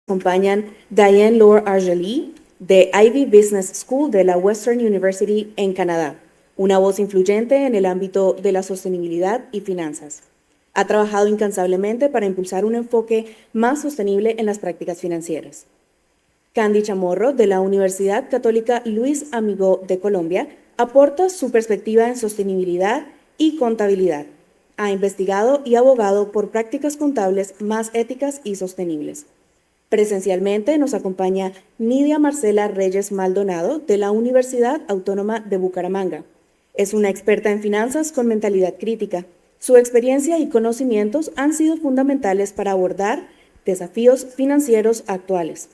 Acompañan Diane-Laure Arjaliès de Ivey Business School de la Western University en Canadá, una voz influyente en el ámbito de la sostenibilidad y finanzas. Ha trabajado incansablemente para impulsar un enfoque más sostenible en las prácticas financieras. Chamorro de la Universidad Católica Amigó de Colombia aporta su perspectiva en sostenibilidad y contabilidad. Ha investigado y abogado por prácticas contables más éticas y sostenibles. Presencialmente nos acompaña Nydia Marcela Reyes Maldonado de la Universidad Autónoma de Bucaramanga. Es una experta en finanzas con mentalidad crítica. Su experiencia y conocimientos han sido fundamentales para abordar desafíos financieros actuales.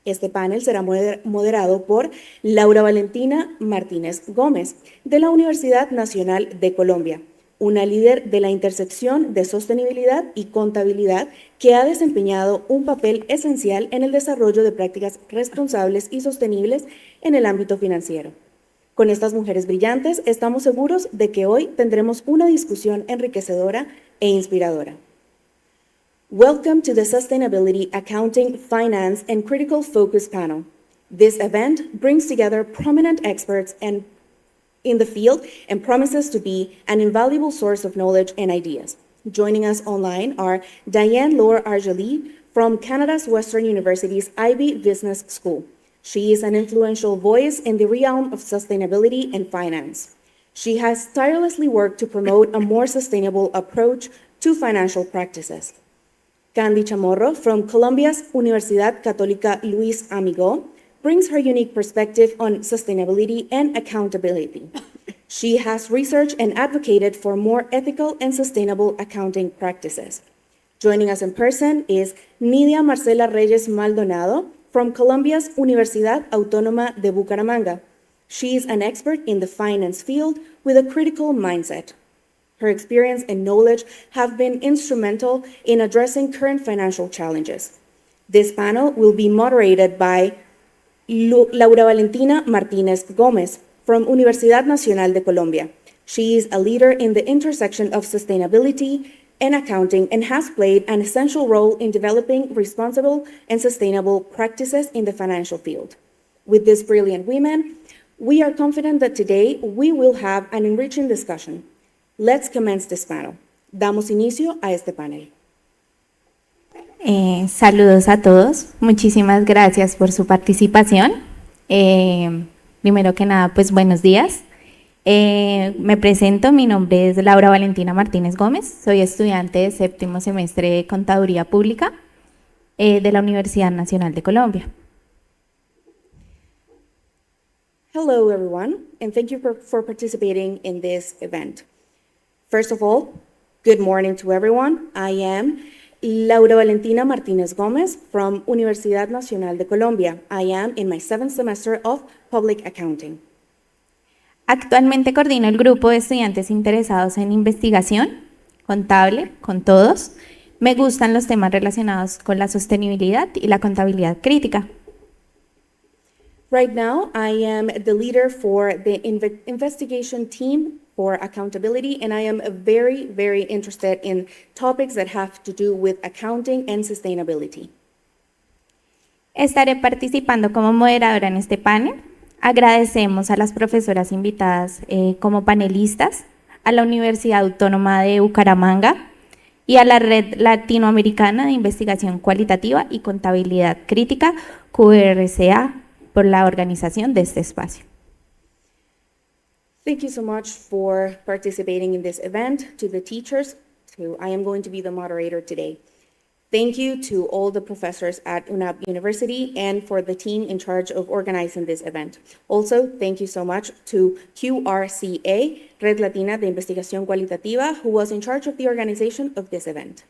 Este panel será moderado por Valentina Martínez Gómez de la Universidad Nacional de Colombia, una líder de la intersección de sostenibilidad y contabilidad que ha desempeñado un papel esencial en el desarrollo de prácticas responsables y sostenibles en el ámbito financiero. Con estas mujeres brillantes, estamos seguros de que hoy tendremos una discusión enriquecedora e inspiradora. Welcome to the Sustainability, Accounting, Finance, and Critical Focus panel. This event brings together prominent experts in the field and promises to be an invaluable source of knowledge and ideas. Joining us online are Diane-Laure Arjaliès from Canada's Western University's Ivey Business School. She is an influential voice in the realm of sustainability and finance. She has tirelessly worked to promote a more sustainable approach to financial practices. Chamorro from Colombia's Universidad Católica Amigó brings her unique perspective on sustainability and accountability. She has researched and advocated for more ethical and sustainable accounting practices. Joining us in person is Nydia Marcela Reyes Maldonado from Colombia's Universidad Autónoma de Bucaramanga. She is an expert in the finance field with a critical mindset. Her experience and knowledge have been instrumental in addressing current financial challenges. This panel will be moderated by Valentina Martínez Gómez from Universidad Nacional de Colombia. She is a leader in the intersection of sustainability and accounting and has played an essential role in developing responsible and sustainable practices in the financial field. With these brilliant women, we are confident that today we will have an enriching discussion. Let's commence this panel. Damos inicio a este panel. Saludos a todos, muchísimas gracias por su participación. Primero que nada, pues buenos días. Me presento, mi nombre es Valentina Martínez Gómez, soy estudiante de séptimo semestre de Contaduría Pública de la Universidad Nacional de Colombia. Hello everyone, and thank you for participating in this event. First of all, good morning to everyone. I am Valentina Martínez Gómez from Universidad Nacional de Colombia. I am in my 7th semester of Public Accounting. Actualmente coordino el grupo de estudiantes interesados en investigación contable con todos. Me gustan los temas relacionados con la sostenibilidad y la contabilidad crítica. Right now, I am the leader for the investigation team for accountability, and I am very, very interested in topics that have to do with accounting and sustainability. Estaré participando como moderadora en este panel. Agradecemos a las profesoras invitadas como panelistas, a la Universidad Autónoma de Bucaramanga y a la Red Latinoamericana de Investigación Cualitativa y Contabilidad Crítica, QRCA, por la organización de este espacio. Thank you so much for participating in this event. To the teachers, I am going to be the moderator today. Thank you to all the professors at UNAP University and for the team in charge of organizing this event. Also, thank you so much to QRCA, Red Latina de Investigación Cualitativa, who was in charge of the organization of this event.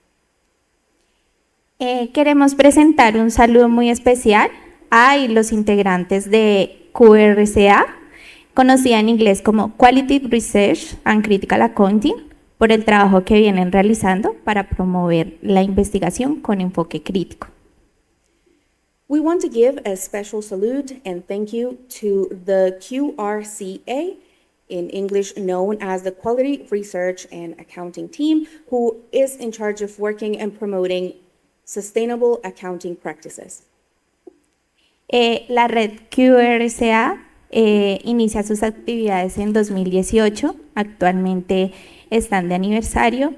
Queremos presentar un saludo muy especial a los integrantes de QRCA, conocida en inglés como Qualitative Research and Critical Accounting, por el trabajo que vienen realizando para promover la investigación con enfoque crítico. We want to give a special salute and thank you to the QRCA, in English known as the Quality Research and Accounting Team, who is in charge of working and promoting sustainable accounting practices. La red QRSA inicia sus actividades en 2018, actualmente están de aniversario,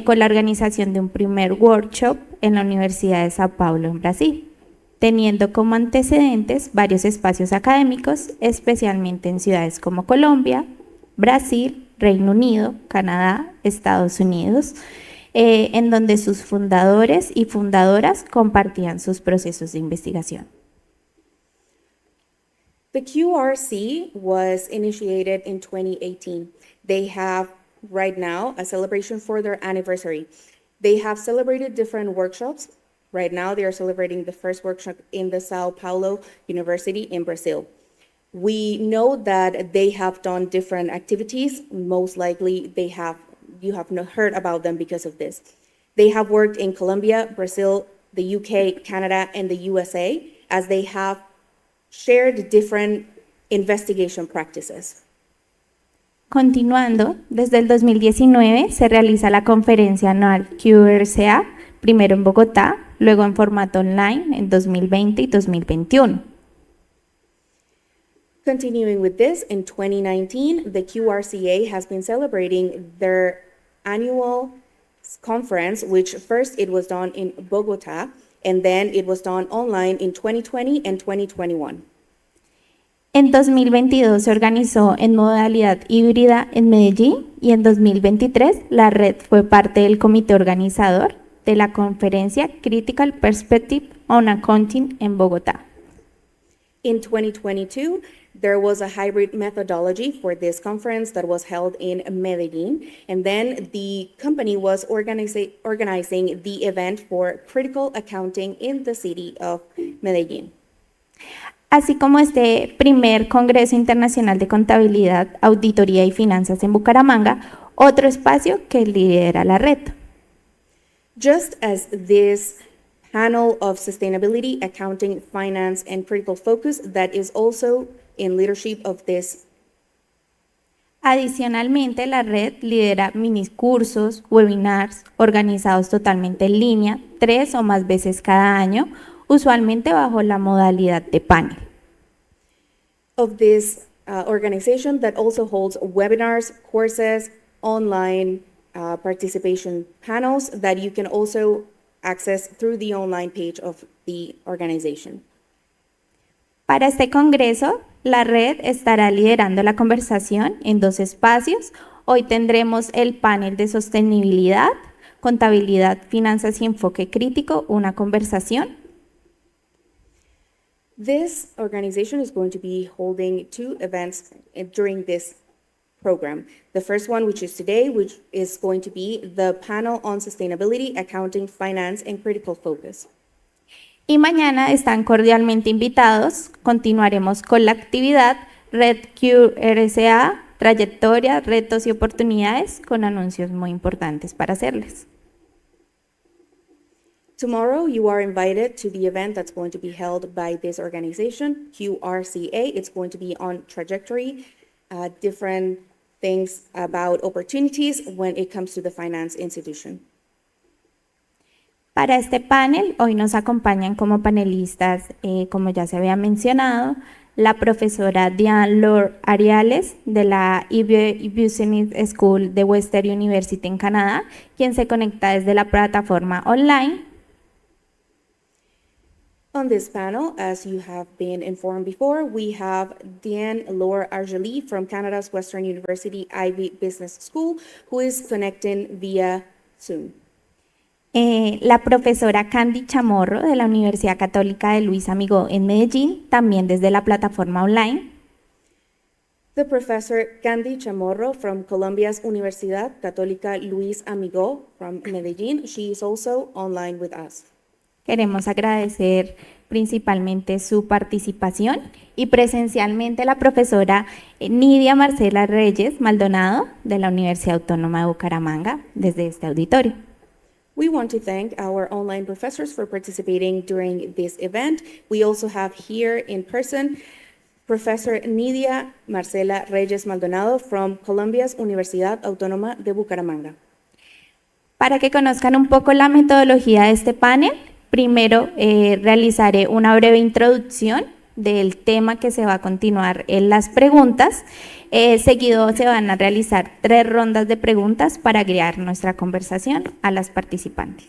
con la organización de un primer workshop en la Universidad de Sao Paulo, en Brasil, teniendo como antecedentes varios espacios académicos, especialmente en ciudades como Colombia, Brasil, Reino Unido, Canadá, Estados Unidos, en donde sus fundadores y fundadoras compartían sus procesos de investigación. The QRC was initiated in 2018. They have right now a celebration for their anniversary. They have celebrated different workshops. Right now they are celebrating the first workshop in the Sao Paulo University in Brazil. We know that they have done different activities. Most likely you have not heard about them because of this. They have worked in Colombia, Brazil, the UK, Canada, and the USA, as they have shared different investigation practices. Continuando, desde el 2019 se realiza la conferencia anual QRCA, primero en Bogotá, luego en formato online en 2020 y 2021. Continuing with this, in 2019, the QRCA has been celebrating their annual conference, which first it was done in Bogotá, and then it was done online in 2020 and 2021. En 2022 se organizó en modalidad híbrida en Medellín y en 2023 la red fue parte del comité organizador de la conferencia Critical Perspective on Accounting en Bogotá. In 2022, there was a hybrid methodology for this conference that was held in Medellín, and then the company was organizing the event for critical accounting in the city of Medellín. Así como este primer Congreso Internacional de Contabilidad, Auditoría y Finanzas en Bucaramanga, otro espacio que lidera la red. Just as this panel of sustainability, accounting, finance, and critical focus that is also in leadership of this. Adicionalmente, la red lidera minicursos, webinars organizados totalmente en línea, 3 o más veces cada año, usualmente bajo la modalidad de panel. Of this organization that also holds webinars, courses, online participation panels that you can also access through the online page of the organization. Para este congreso, la red estará liderando la conversación en 2 espacios. Hoy tendremos el panel de Sostenibilidad, Contabilidad, Finanzas y Enfoque Crítico, una conversación. This organization is going to be holding 2 events during this program. The first one, which is today, which is going to be the panel on sustainability, accounting, finance, and critical focus. Y mañana están cordialmente invitados. Continuaremos con la actividad Red QRSA, trayectoria, retos y oportunidades, con anuncios muy importantes para hacerles. Tomorrow, you are invited to the event that's going to be held by this organization, QRCA. It's going to be on trajectory, different things about opportunities when it comes to the finance institution. Para este panel, hoy nos acompañan como panelistas, como ya se había mencionado, la profesora Diane-Laure Arjaliès de la Ivey Business School de Western University en Canadá, quien se conecta desde la plataforma online. On this panel, as you have been informed before, we have Diane-Laure Arjaliès from Canada's Western University Ivey Business School, who is connecting via Zoom. La profesora Chamorro de la Universidad Católica de Amigó en Medellín, también desde la plataforma online. The professor Chamorro from Colombia's Universidad, Católica Amigó from Medellín. She is also online with us. Queremos agradecer principalmente su participación y presencialmente la profesora Nydia Marcela Reyes Maldonado de la Universidad Autónoma de Bucaramanga desde este auditorio. We want to thank our online professors for participating during this event. We also have here in person Professor Nydia Marcela Reyes Maldonado from Colombia's Universidad Autónoma de Bucaramanga. Para que conozcan un poco la metodología de este panel, primero realizaré una breve introducción del tema que se va a continuar en las preguntas. Seguido se van a realizar 3 rondas de preguntas para guiar nuestra conversación a las participantes.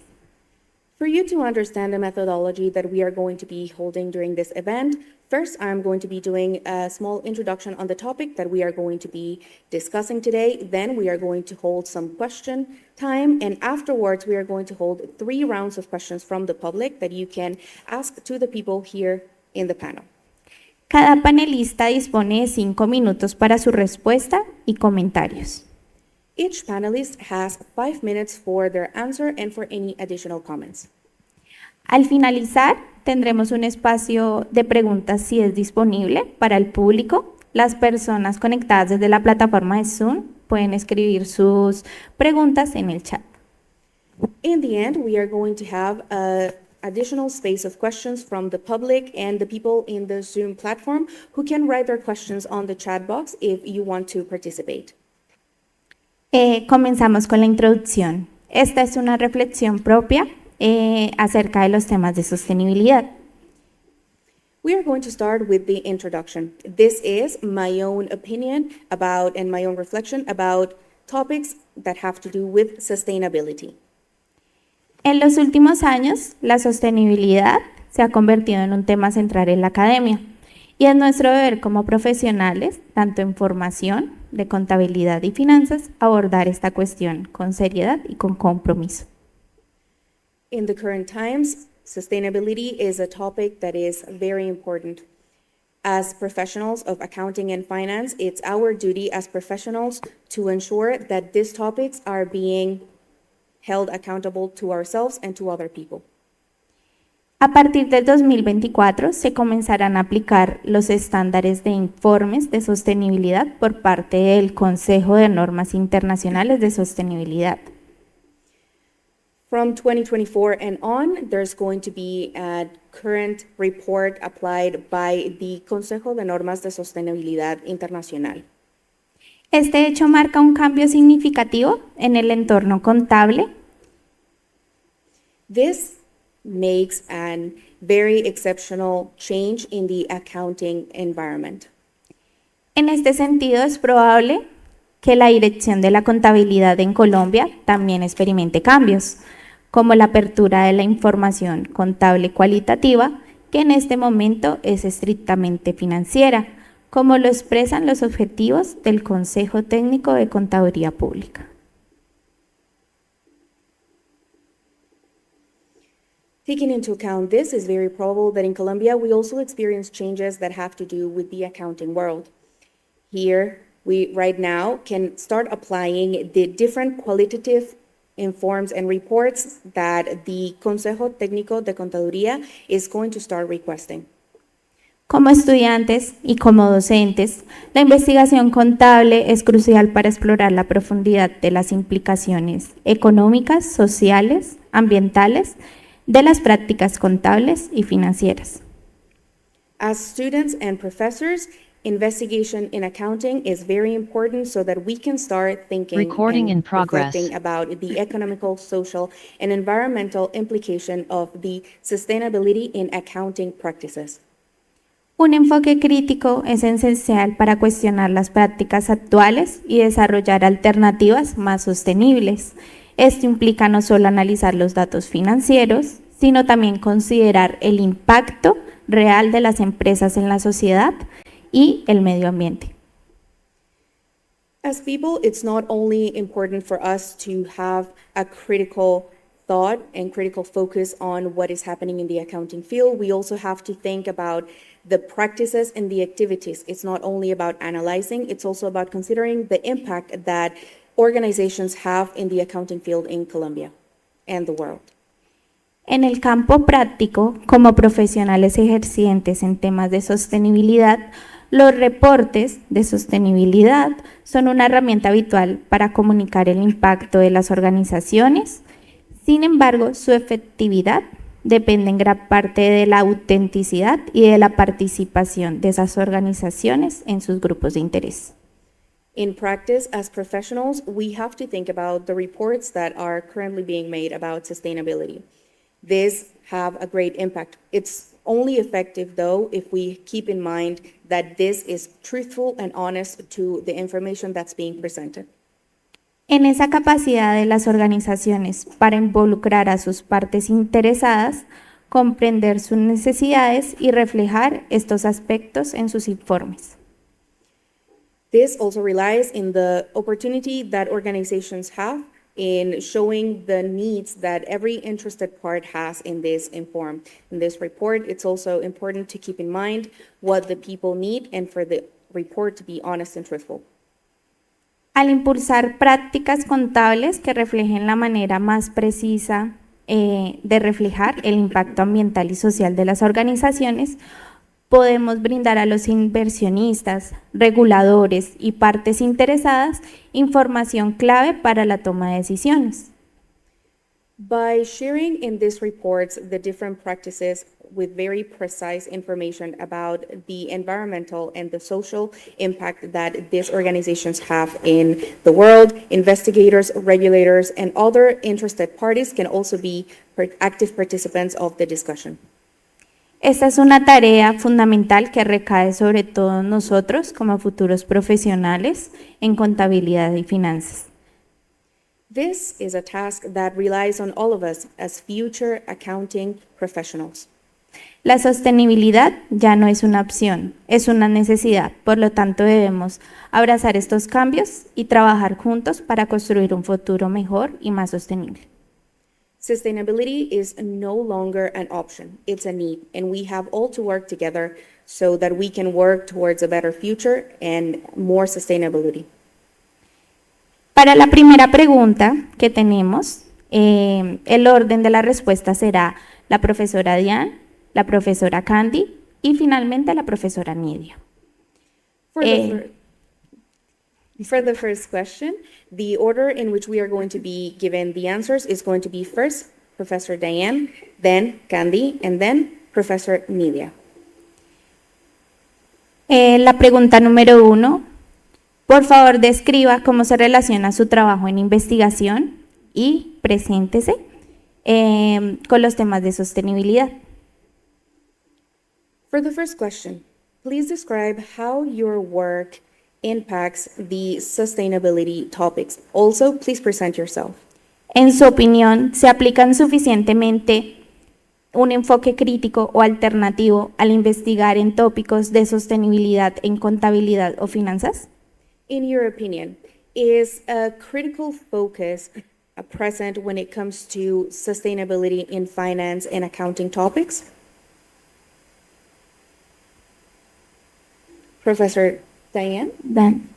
For you to understand the methodology that we are going to be holding during this event, first I'm going to be doing a small introduction on the topic that we are going to be discussing today. Then we are going to hold some question time, and afterwards we are going to hold 3 rounds of questions from the public that you can ask to the people here in the panel. Cada panelista dispone de 5 minutos para su respuesta y comentarios. Each panelist has 5 minutes for their answer and for any additional comments. Al finalizar, tendremos un espacio de preguntas si es disponible para el público. Las personas conectadas desde la plataforma de Zoom pueden escribir sus preguntas en el chat. In the end, we are going to have an additional space of questions from the public and the people in the Zoom platform who can write their questions on the chat box if you want to participate. Comenzamos con la introducción. Esta es una reflexión propia acerca de los temas de sostenibilidad. We are going to start with the introduction. This is my own opinion about and my own reflection about topics that have to do with sustainability. En los últimos años, la sostenibilidad se ha convertido en un tema central en la academia y es nuestro deber como profesionales, tanto en formación, de contabilidad y finanzas, abordar esta cuestión con seriedad y con compromiso. In the current times, sustainability is a topic that is very important. As professionals of accounting and finance, it's our duty as professionals to ensure that these topics are being held accountable to ourselves and to other people. A partir del 2024 se comenzarán a aplicar los estándares de informes de sostenibilidad por parte del Consejo de Normas Internacionales de Sostenibilidad. From 2024 and on, there's going to be a current report applied by the Consejo de Normas de Sostenibilidad Internacional. Este hecho marca un cambio significativo en el entorno contable. This makes a very exceptional change in the accounting environment. En este sentido, es probable que la dirección de la contabilidad en Colombia también experimente cambios, como la apertura de la información contable cualitativa, que en este momento es estrictamente financiera, como lo expresan los objetivos del Consejo Técnico de Contaduría Pública. Taking into account this, it's very probable that in Colombia we also experience changes that have to do with the accounting world. Here, we right now can start applying the different qualitative informs and reports that the Consejo Técnico de Contaduría is going to start requesting. Como estudiantes y como docentes, la investigación contable es crucial para explorar la profundidad de las implicaciones económicas, sociales, ambientales, de las prácticas contables y financieras. As students and professors, investigation in accounting is very important so that we can start thinking and reflecting about the economical, social, and environmental implication of the sustainability in accounting practices. Un enfoque crítico es esencial para cuestionar las prácticas actuales y desarrollar alternativas más sostenibles. Esto implica no solo analizar los datos financieros, sino también considerar el impacto real de las empresas en la sociedad y el medio ambiente. As people, it's not only important for us to have a critical thought and critical focus on what is happening in the accounting field, we also have to think about the practices and the activities. It's not only about analyzing, it's also about considering the impact that organizations have in the accounting field in Colombia and the world. En el campo práctico, como profesionales ejercientes en temas de sostenibilidad, los reportes de sostenibilidad son una herramienta habitual para comunicar el impacto de las organizaciones. Sin embargo, su efectividad depende en gran parte de la autenticidad y de la participación de esas organizaciones en sus grupos de interés. In practice, as professionals, we have to think about the reports that are currently being made about sustainability. These have a great impact. It's only effective, though, if we keep in mind that this is truthful and honest to the information that's being presented. En esa capacidad de las organizaciones para involucrar a sus partes interesadas, comprender sus necesidades y reflejar estos aspectos en sus informes. This also relies in the opportunity that organizations have in showing the needs that every interested part has in this report. It's also important to keep in mind what the people need and for the report to be honest and truthful. Al impulsar prácticas contables que reflejen la manera más precisa de reflejar el impacto ambiental y social de las organizaciones, podemos brindar a los inversionistas, reguladores y partes interesadas información clave para la toma de decisiones. By sharing in these reports the different practices with very precise information about the environmental and the social impact that these organizations have in the world, investigators, regulators, and other interested parties can also be active participants of the discussion. Esta es una tarea fundamental que recae sobre todos nosotros como futuros profesionales en contabilidad y finanzas. This is a task that relies on all of us as future accounting professionals. La sostenibilidad ya no es una opción, es una necesidad. Por lo tanto, debemos abrazar estos cambios y trabajar juntos para construir un futuro mejor y más sostenible. Sustainability is no longer an option, it's a need, and we have all to work together so that we can work towards a better future and more sustainability. Para la primera pregunta que tenemos, el orden de la respuesta será la profesora Diane, la profesora Candy y finalmente la profesora Nydia. For the first question, the order in which we are going to be given the answers is going to be first Professor Diane, then Candy, and then Professor Nydia. La pregunta número 1, por favor describa cómo se relaciona su trabajo en investigación y preséntese con los temas de sostenibilidad. For the first question, please describe how your work impacts the sustainability topics. Also, please present yourself. En su opinión, ¿se aplican suficientemente un enfoque crítico o alternativo al investigar en tópicos de sostenibilidad en contabilidad o finanzas? In your opinion, is a critical focus present when it comes to sustainability in finance and accounting topics? Professor Diane? Dan.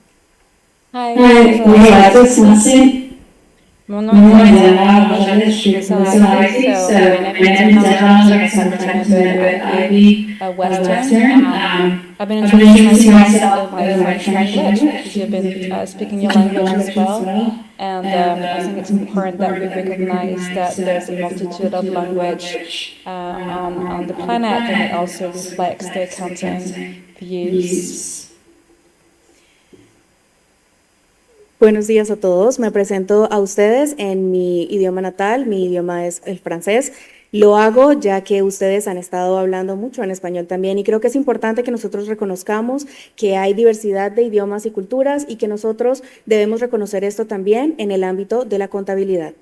Hi, bonjour. Mon nom est Diane-Laure, je suis Society, so my name is Diane-Laure, with Ivey, Western. I've been introducing myself in my French language, because you've been speaking your language as well. And I think it's important that we recognize that there's a multitude of language on the planet, and it also reflects the accounting views. Buenos días a todos. Me presento a ustedes en mi idioma natal. Mi idioma es el francés. Lo hago ya que ustedes han estado hablando mucho en español también y creo que es importante que nosotros reconozcamos que hay diversidad de idiomas y culturas y que nosotros debemos reconocer esto también en el ámbito de la contabilidad.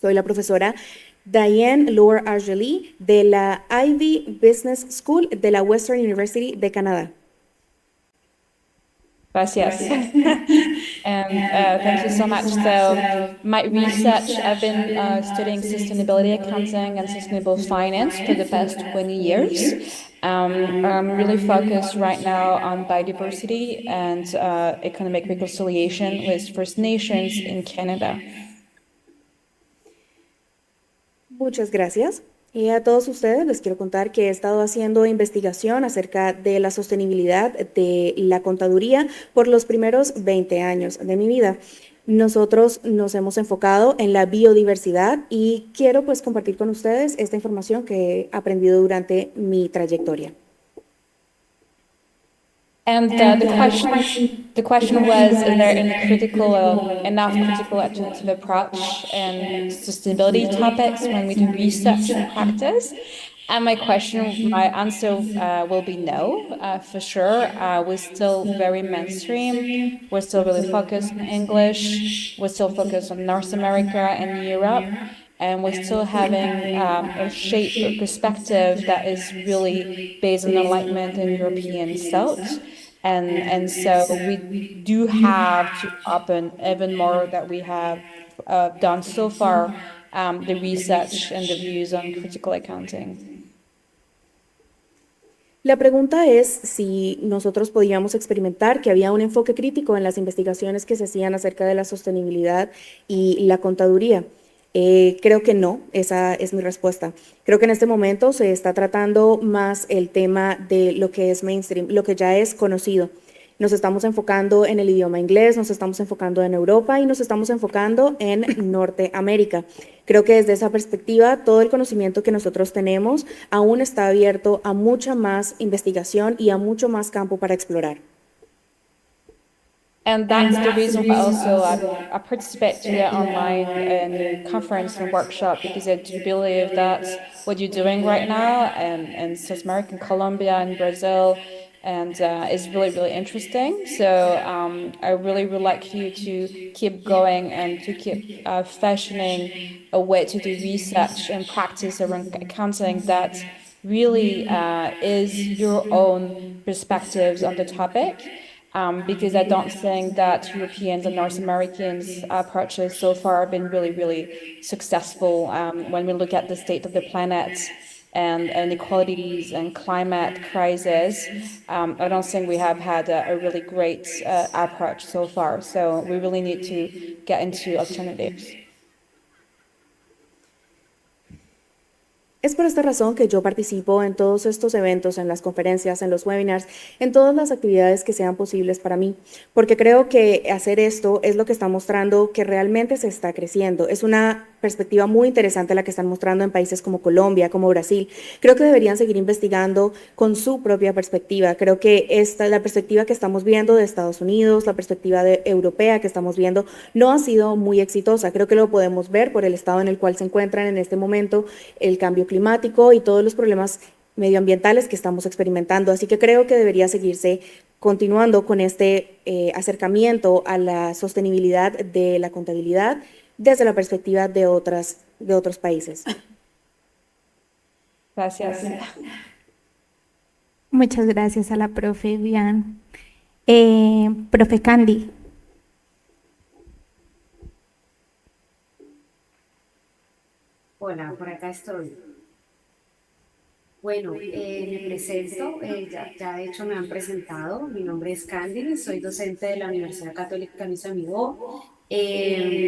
Soy la profesora Diane-Laure Arjaliès de la Ivey Business School de la Western University de Canadá. Gracias. And thank you so much. So my research, I've been studying sustainability accounting and sustainable finance for the past 20 years. I'm really focused right now on biodiversity and economic reconciliation with First Nations in Canada. Muchas gracias. Y a todos ustedes les quiero contar que he estado haciendo investigación acerca de la sostenibilidad de la contaduría por los primeros 20 años de mi vida. Nosotros nos hemos enfocado en la biodiversidad y quiero pues compartir con ustedes esta información que he aprendido durante mi trayectoria. And the question was, is there enough critical alternative approach and sustainability topics when we do research and practice? And my answer will be no, for sure. We're still very mainstream. We're still really focused on English. We're still focused on North America and Europe. And we're still having a shape, a perspective that is really based on enlightenment and European thought. And so we do have to open even more that we have done so far, the research and the views on critical accounting. La pregunta es si nosotros podíamos experimentar que había un enfoque crítico en las investigaciones que se hacían acerca de la sostenibilidad y la contaduría. Creo que no, esa es mi respuesta. Creo que en este momento se está tratando más el tema de lo que es mainstream, lo que ya es conocido. Nos estamos enfocando en el idioma inglés, nos estamos enfocando en Europa y nos estamos enfocando en Norteamérica. Creo que desde esa perspectiva, todo el conocimiento que nosotros tenemos aún está abierto a mucha más investigación y a mucho más campo para explorar. And that's the reason why also I participate to the online and conference and workshop, because I do believe that's what you're doing right now in South America, in Colombia, and Brazil, and it's really, really interesting. So I really would like you to keep going and to keep fashioning a way to do research and practice around accounting that really is your own perspectives on the topic. Because I don't think that Europeans and North Americans' approaches so far have been really, really successful when we look at the state of the planet and inequalities and climate crisis. I don't think we have had a really great approach so far. So we really need to get into alternatives. Es por esta razón que yo participo en todos estos eventos, en las conferencias, en los webinars, en todas las actividades que sean posibles para mí, porque creo que hacer esto es lo que está mostrando que realmente se está creciendo. Es una perspectiva muy interesante la que están mostrando en países como Colombia, como Brasil. Creo que deberían seguir investigando con su propia perspectiva. Creo que la perspectiva que estamos viendo de Estados Unidos, la perspectiva europea que estamos viendo, no ha sido muy exitosa. Creo que lo podemos ver por el estado en el cual se encuentran en este momento, el cambio climático y todos los problemas medioambientales que estamos experimentando. Así que creo que debería seguirse continuando con este acercamiento a la sostenibilidad de la contabilidad desde la perspectiva de otros países. Gracias. Muchas gracias a la profe Diane. Profe Candy. Hola, por acá estoy. Bueno, me presento, ya de hecho me han presentado, mi nombre es Candy, soy docente de la Universidad Católica Amigó,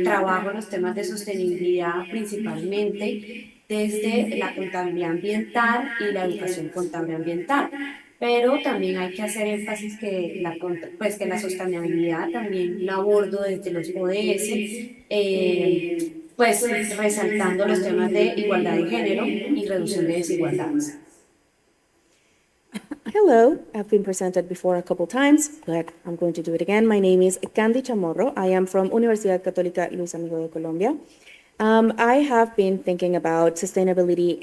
trabajo en los temas de sostenibilidad principalmente desde la contabilidad ambiental y la educación contable ambiental, pero también hay que hacer énfasis que la sostenibilidad también la abordo desde los ODS, pues resaltando los temas de igualdad de género y reducción de desigualdades. Hello, I've been presented before a couple times, but I'm going to do it again. My name is Chamorro. I am from Universidad Católica Amigó de Colombia. I have been thinking about sustainability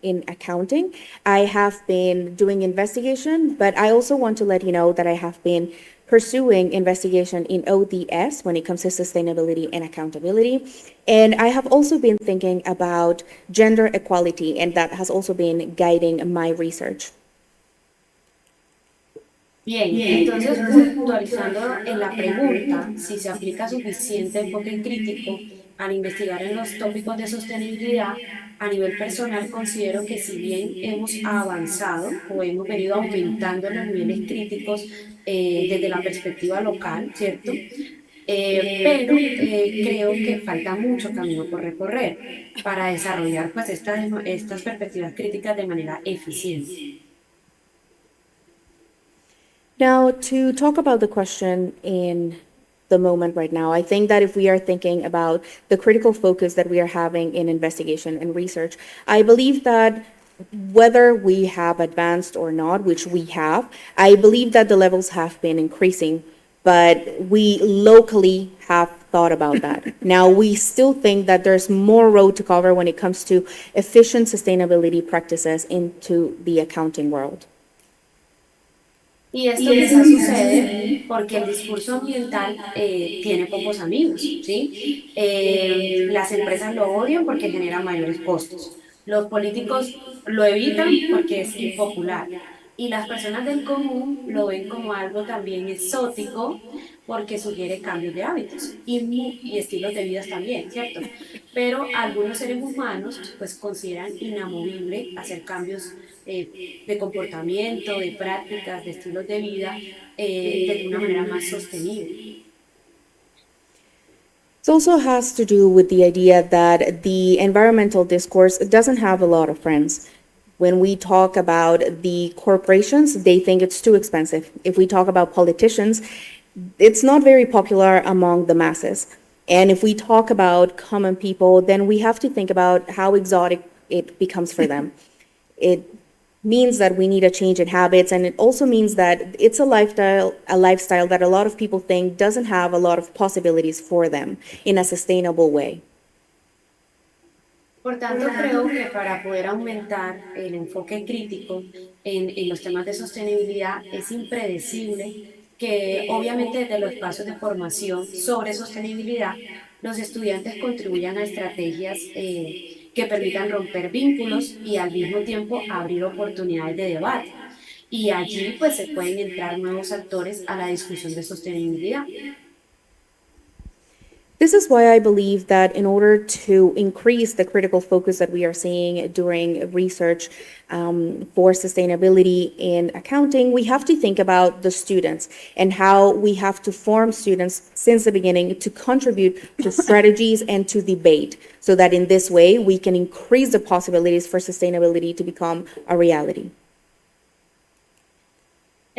in accounting. I have been doing investigation, but I also want to let you know that I have been pursuing investigation in ODS when it comes to sustainability and accountability. And I have also been thinking about gender equality, and that has also been guiding my research. Bien, entonces puntualizando en la pregunta, si se aplica suficiente enfoque crítico al investigar en los tópicos de sostenibilidad, a nivel personal considero que si bien hemos avanzado o hemos venido aumentando los niveles críticos desde la perspectiva local, ¿cierto? Pero creo que falta mucho camino por recorrer para desarrollar pues estas perspectivas críticas de manera eficiente. Now, to talk about the question in the moment right now, I think that if we are thinking about the critical focus that we are having in investigation and research, I believe that whether we have advanced or not, which we have, I believe that the levels have been increasing, but we locally have thought about that. Now, we still think that there's more road to cover when it comes to efficient sustainability practices into the accounting world. Y esto quizás sucede porque el discurso ambiental tiene pocos amigos, ¿sí? Las empresas lo odian porque genera mayores costos. Los políticos lo evitan porque es impopular. Y las personas del común lo ven como algo también exótico porque sugiere cambios de hábitos y estilos de vida también, ¿cierto? Pero algunos seres humanos pues consideran inamovible hacer cambios de comportamiento, de prácticas, de estilos de vida de una manera más sostenible. It also has to do with the idea that the environmental discourse doesn't have a lot of friends. When we talk about the corporations, they think it's too expensive. If we talk about politicians, it's not very popular among the masses. And if we talk about common people, then we have to think about how exotic it becomes for them. It means that we need a change in habits, and it also means that it's a lifestyle that a lot of people think doesn't have a lot of possibilities for them in a sustainable way. Por tanto, creo que para poder aumentar el enfoque crítico en los temas de sostenibilidad es impredecible que obviamente desde los espacios de formación sobre sostenibilidad los estudiantes contribuyan a estrategias que permitan romper vínculos y al mismo tiempo abrir oportunidades de debate. Y allí pues se pueden entrar nuevos actores a la discusión de sostenibilidad. This is why I believe that in order to increase the critical focus that we are seeing during research for sustainability in accounting, we have to think about the students and how we have to form students since the beginning to contribute to strategies and to debate, so that in this way we can increase the possibilities for sustainability to become a reality.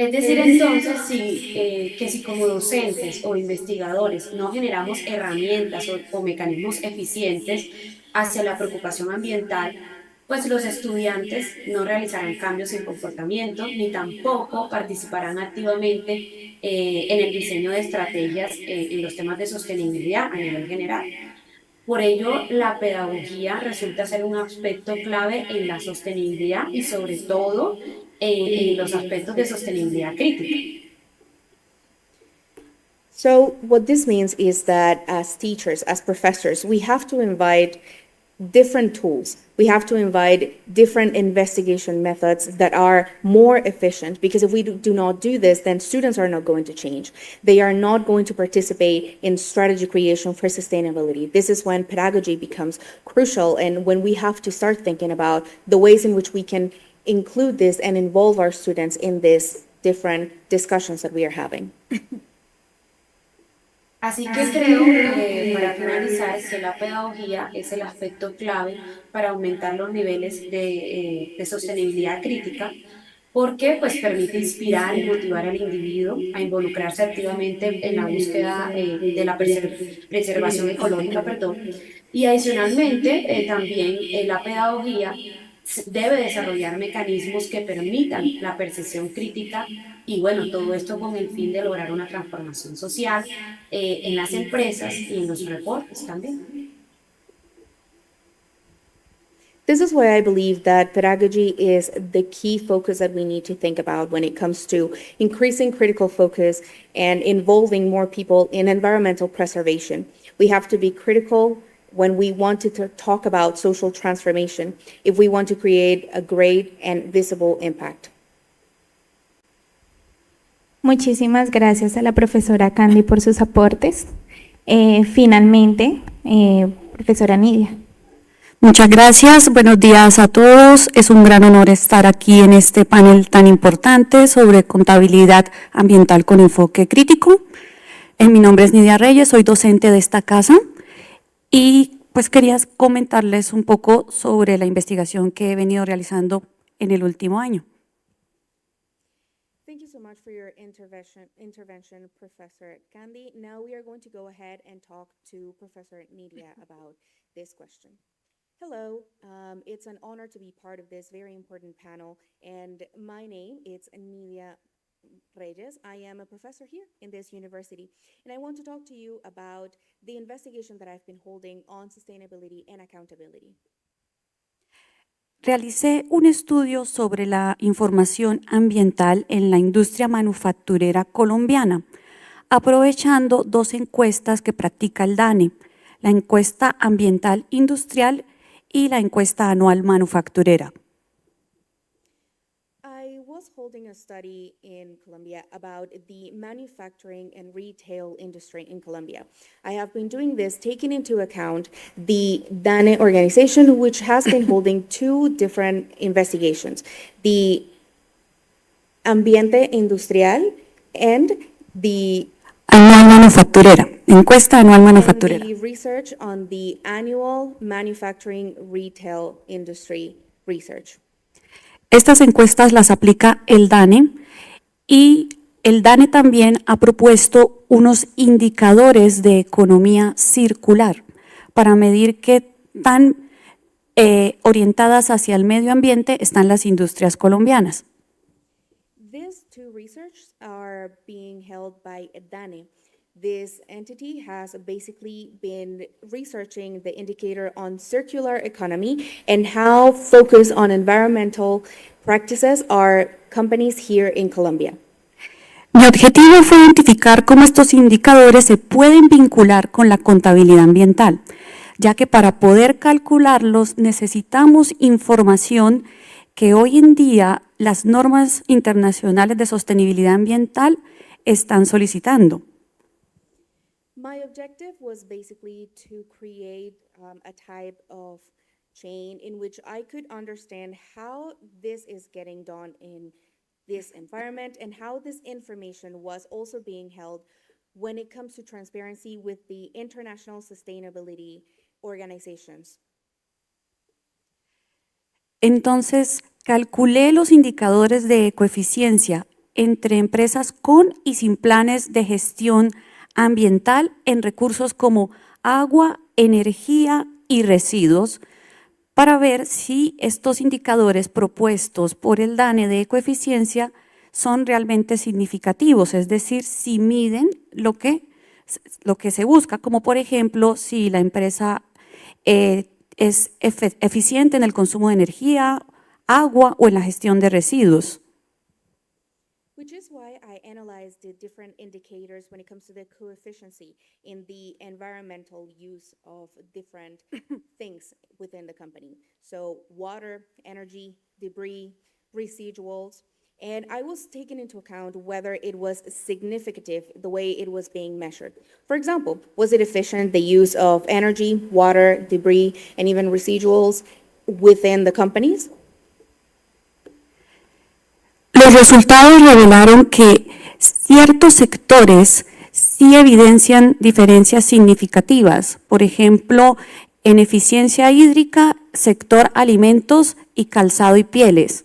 Es decir, entonces, que si como docentes o investigadores no generamos herramientas o mecanismos eficientes hacia la preocupación ambiental, pues los estudiantes no realizarán cambios en comportamiento ni tampoco participarán activamente en el diseño de estrategias en los temas de sostenibilidad a nivel general. Por ello, la pedagogía resulta ser un aspecto clave en la sostenibilidad y sobre todo en los aspectos de sostenibilidad crítica. So what this means is that as teachers, as professors, we have to invite different tools. We have to invite different investigation methods that are more efficient, because if we do not do this, then students are not going to change. They are not going to participate in strategy creation for sustainability. This is when pedagogy becomes crucial, and when we have to start thinking about the ways in which we can include this and involve our students in these different discussions that we are having. Así que creo, para finalizar, que la pedagogía es el aspecto clave para aumentar los niveles de sostenibilidad crítica, porque pues, permite inspirar y motivar al individuo a involucrarse activamente en la búsqueda de la preservación ecológica, perdón. Y adicionalmente, también la pedagogía debe desarrollar mecanismos que permitan la percepción crítica y bueno, todo esto con el fin de lograr una transformación social en las empresas y en los reportes también. This is why I believe that pedagogy is the key focus that we need to think about when it comes to increasing critical focus and involving more people in environmental preservation. We have to be critical when we want to talk about social transformation, if we want to create a great and visible impact. Muchísimas gracias a la profesora Candy por sus aportes. Finalmente, profesora Nydia. Muchas gracias, buenos días a todos. Es un gran honor estar aquí en este panel tan importante sobre contabilidad ambiental con enfoque crítico. Mi nombre es Nydia Reyes, soy docente de esta casa y pues quería comentarles un poco sobre la investigación que he venido realizando en el último año. Thank you so much for your intervention, Professor Candy. Now we are going to go ahead and talk to Professor Nydia about this question. Hello, it's an honor to be part of this very important panel, and my name is Nydia Reyes. I am a professor here in this university, and I want to talk to you about the investigation that I've been holding on sustainability and accountability. Realicé un estudio sobre la información ambiental en la industria manufacturera colombiana, aprovechando dos encuestas que practica el DANE, la encuesta ambiental industrial y la encuesta anual manufacturera. I was holding a study in Colombia about the manufacturing and retail industry in Colombia. I have been doing this taking into account the DANE organization, which has been holding two different investigations, the ambiente industrial and the Anual manufacturera, encuesta anual manufacturera. and the research on the annual manufacturing retail industry research. Estas encuestas las aplica el DANE y el DANE también ha propuesto unos indicadores de economía circular para medir qué tan orientadas hacia el medio ambiente están las industrias colombianas. These two research are being held by DANE. This entity has basically been researching the indicator on circular economy and how focused on environmental practices are companies here in Colombia. Mi objetivo fue identificar cómo estos indicadores se pueden vincular con la contabilidad ambiental, ya que para poder calcularlos necesitamos información que hoy en día las normas internacionales de sostenibilidad ambiental están solicitando. My objective was basically to create a type of chain in which I could understand how this is getting done in this environment and how this information was also being held when it comes to transparency with the international sustainability organizations. Entonces, calculé los indicadores de coeficiencia entre empresas con y sin planes de gestión ambiental en recursos como agua, energía y residuos para ver si estos indicadores propuestos por el DANE de coeficiencia son realmente significativos, es decir, si miden lo que se busca, como por ejemplo si la empresa es eficiente en el consumo de energía, agua o en la gestión de residuos. Which is why I analyzed the different indicators when it comes to the coefficiency in the environmental use of different things within the company. So water, energy, debris, residuals, and I was taking into account whether it was significative the way it was being measured. For example, was it efficient, the use of energy, water, debris, and even residuals within the companies? Los resultados revelaron que ciertos sectores sí evidencian diferencias significativas, por ejemplo, en eficiencia hídrica, sector alimentos y calzado y pieles.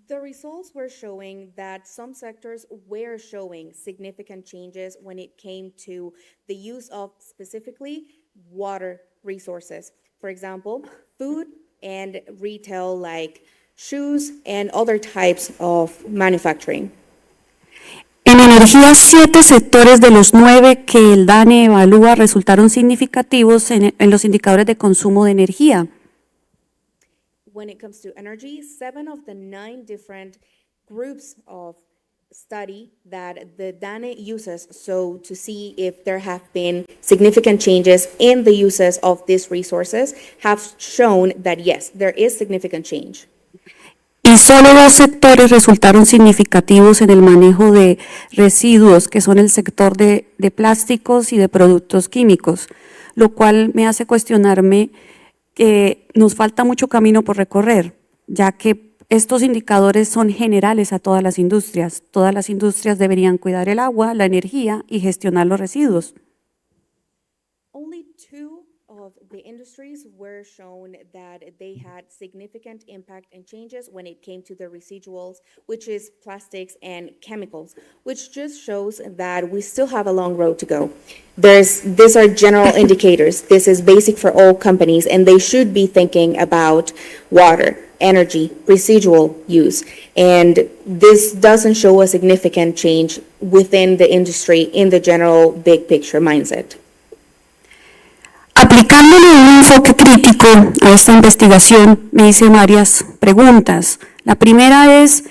The results were showing that some sectors were showing significant changes when it came to the use of specifically water resources. For example, food and retail like shoes and other types of manufacturing. En energía, 7 sectores de los 9 que el DANE evalúa resultaron significativos en los indicadores de consumo de energía. When it comes to energy, 7 of the 9 different groups of study that the DANE uses so to see if there have been significant changes in the uses of these resources have shown that yes, there is significant change. Y solo 2 sectores resultaron significativos en el manejo de residuos, que son el sector de plásticos y de productos químicos, lo cual me hace cuestionarme que nos falta mucho camino por recorrer, ya que estos indicadores son generales a todas las industrias. Todas las industrias deberían cuidar el agua, la energía y gestionar los residuos. Only 2 of the industries were shown that they had significant impact and changes when it came to the residuals, which is plastics and chemicals, which just shows that we still have a long road to go. These are general indicators. This is basic for all companies, and they should be thinking about water, energy, residual use. And this doesn't show a significant change within the industry in the general big picture mindset. Aplicándole un enfoque crítico a esta investigación, me hice varias preguntas. La primera es,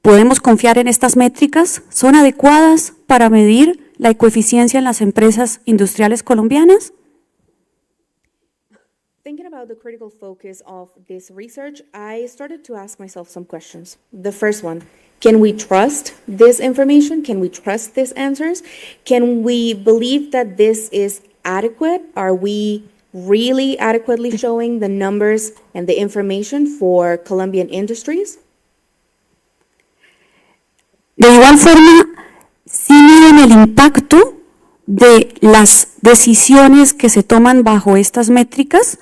¿podemos confiar en estas métricas? ¿Son adecuadas para medir la ecoeficiencia en las empresas industriales colombianas? Thinking about the critical focus of this research, I started to ask myself some questions. The first one, can we trust this information? Can we trust these answers? Can we believe that this is adequate? Are we really adequately showing the numbers and the information for Colombian industries? De igual forma, sí miden el impacto de las decisiones que se toman bajo estas métricas,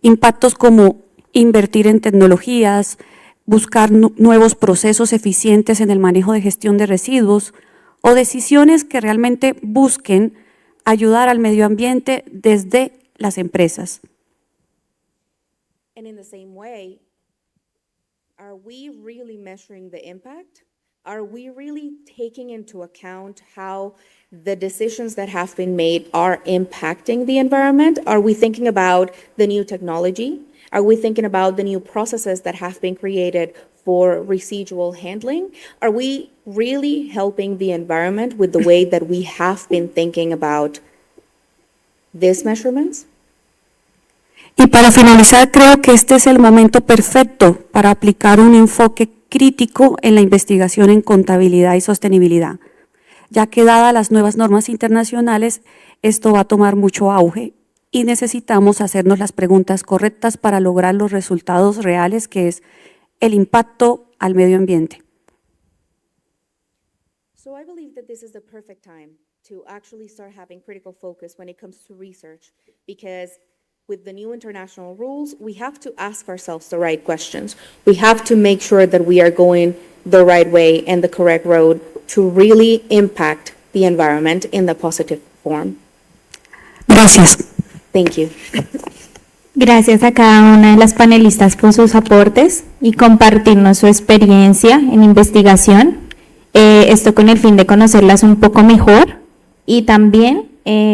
impactos como invertir en tecnologías, buscar nuevos procesos eficientes en el manejo de gestión de residuos o decisiones que realmente busquen ayudar al medio ambiente desde las empresas. And in the same way, are we really measuring the impact? Are we really taking into account how the decisions that have been made are impacting the environment? Are we thinking about the new technology? Are we thinking about the new processes that have been created for residual handling? Are we really helping the environment with the way that we have been thinking about these measurements? Y para finalizar, creo que este es el momento perfecto para aplicar un enfoque crítico en la investigación en contabilidad y sostenibilidad, ya que dadas las nuevas normas internacionales, esto va a tomar mucho auge y necesitamos hacernos las preguntas correctas para lograr los resultados reales, que es el impacto al medio ambiente. So I believe that this is the perfect time to actually start having critical focus when it comes to research, because with the new international rules, we have to ask ourselves the right questions. We have to make sure that we are going the right way and the correct road to really impact the environment in the positive form. Gracias. Thank you. Gracias a cada una de las panelistas por sus aportes y compartirnos su experiencia en investigación. Esto con el fin de conocerlas un poco mejor, y también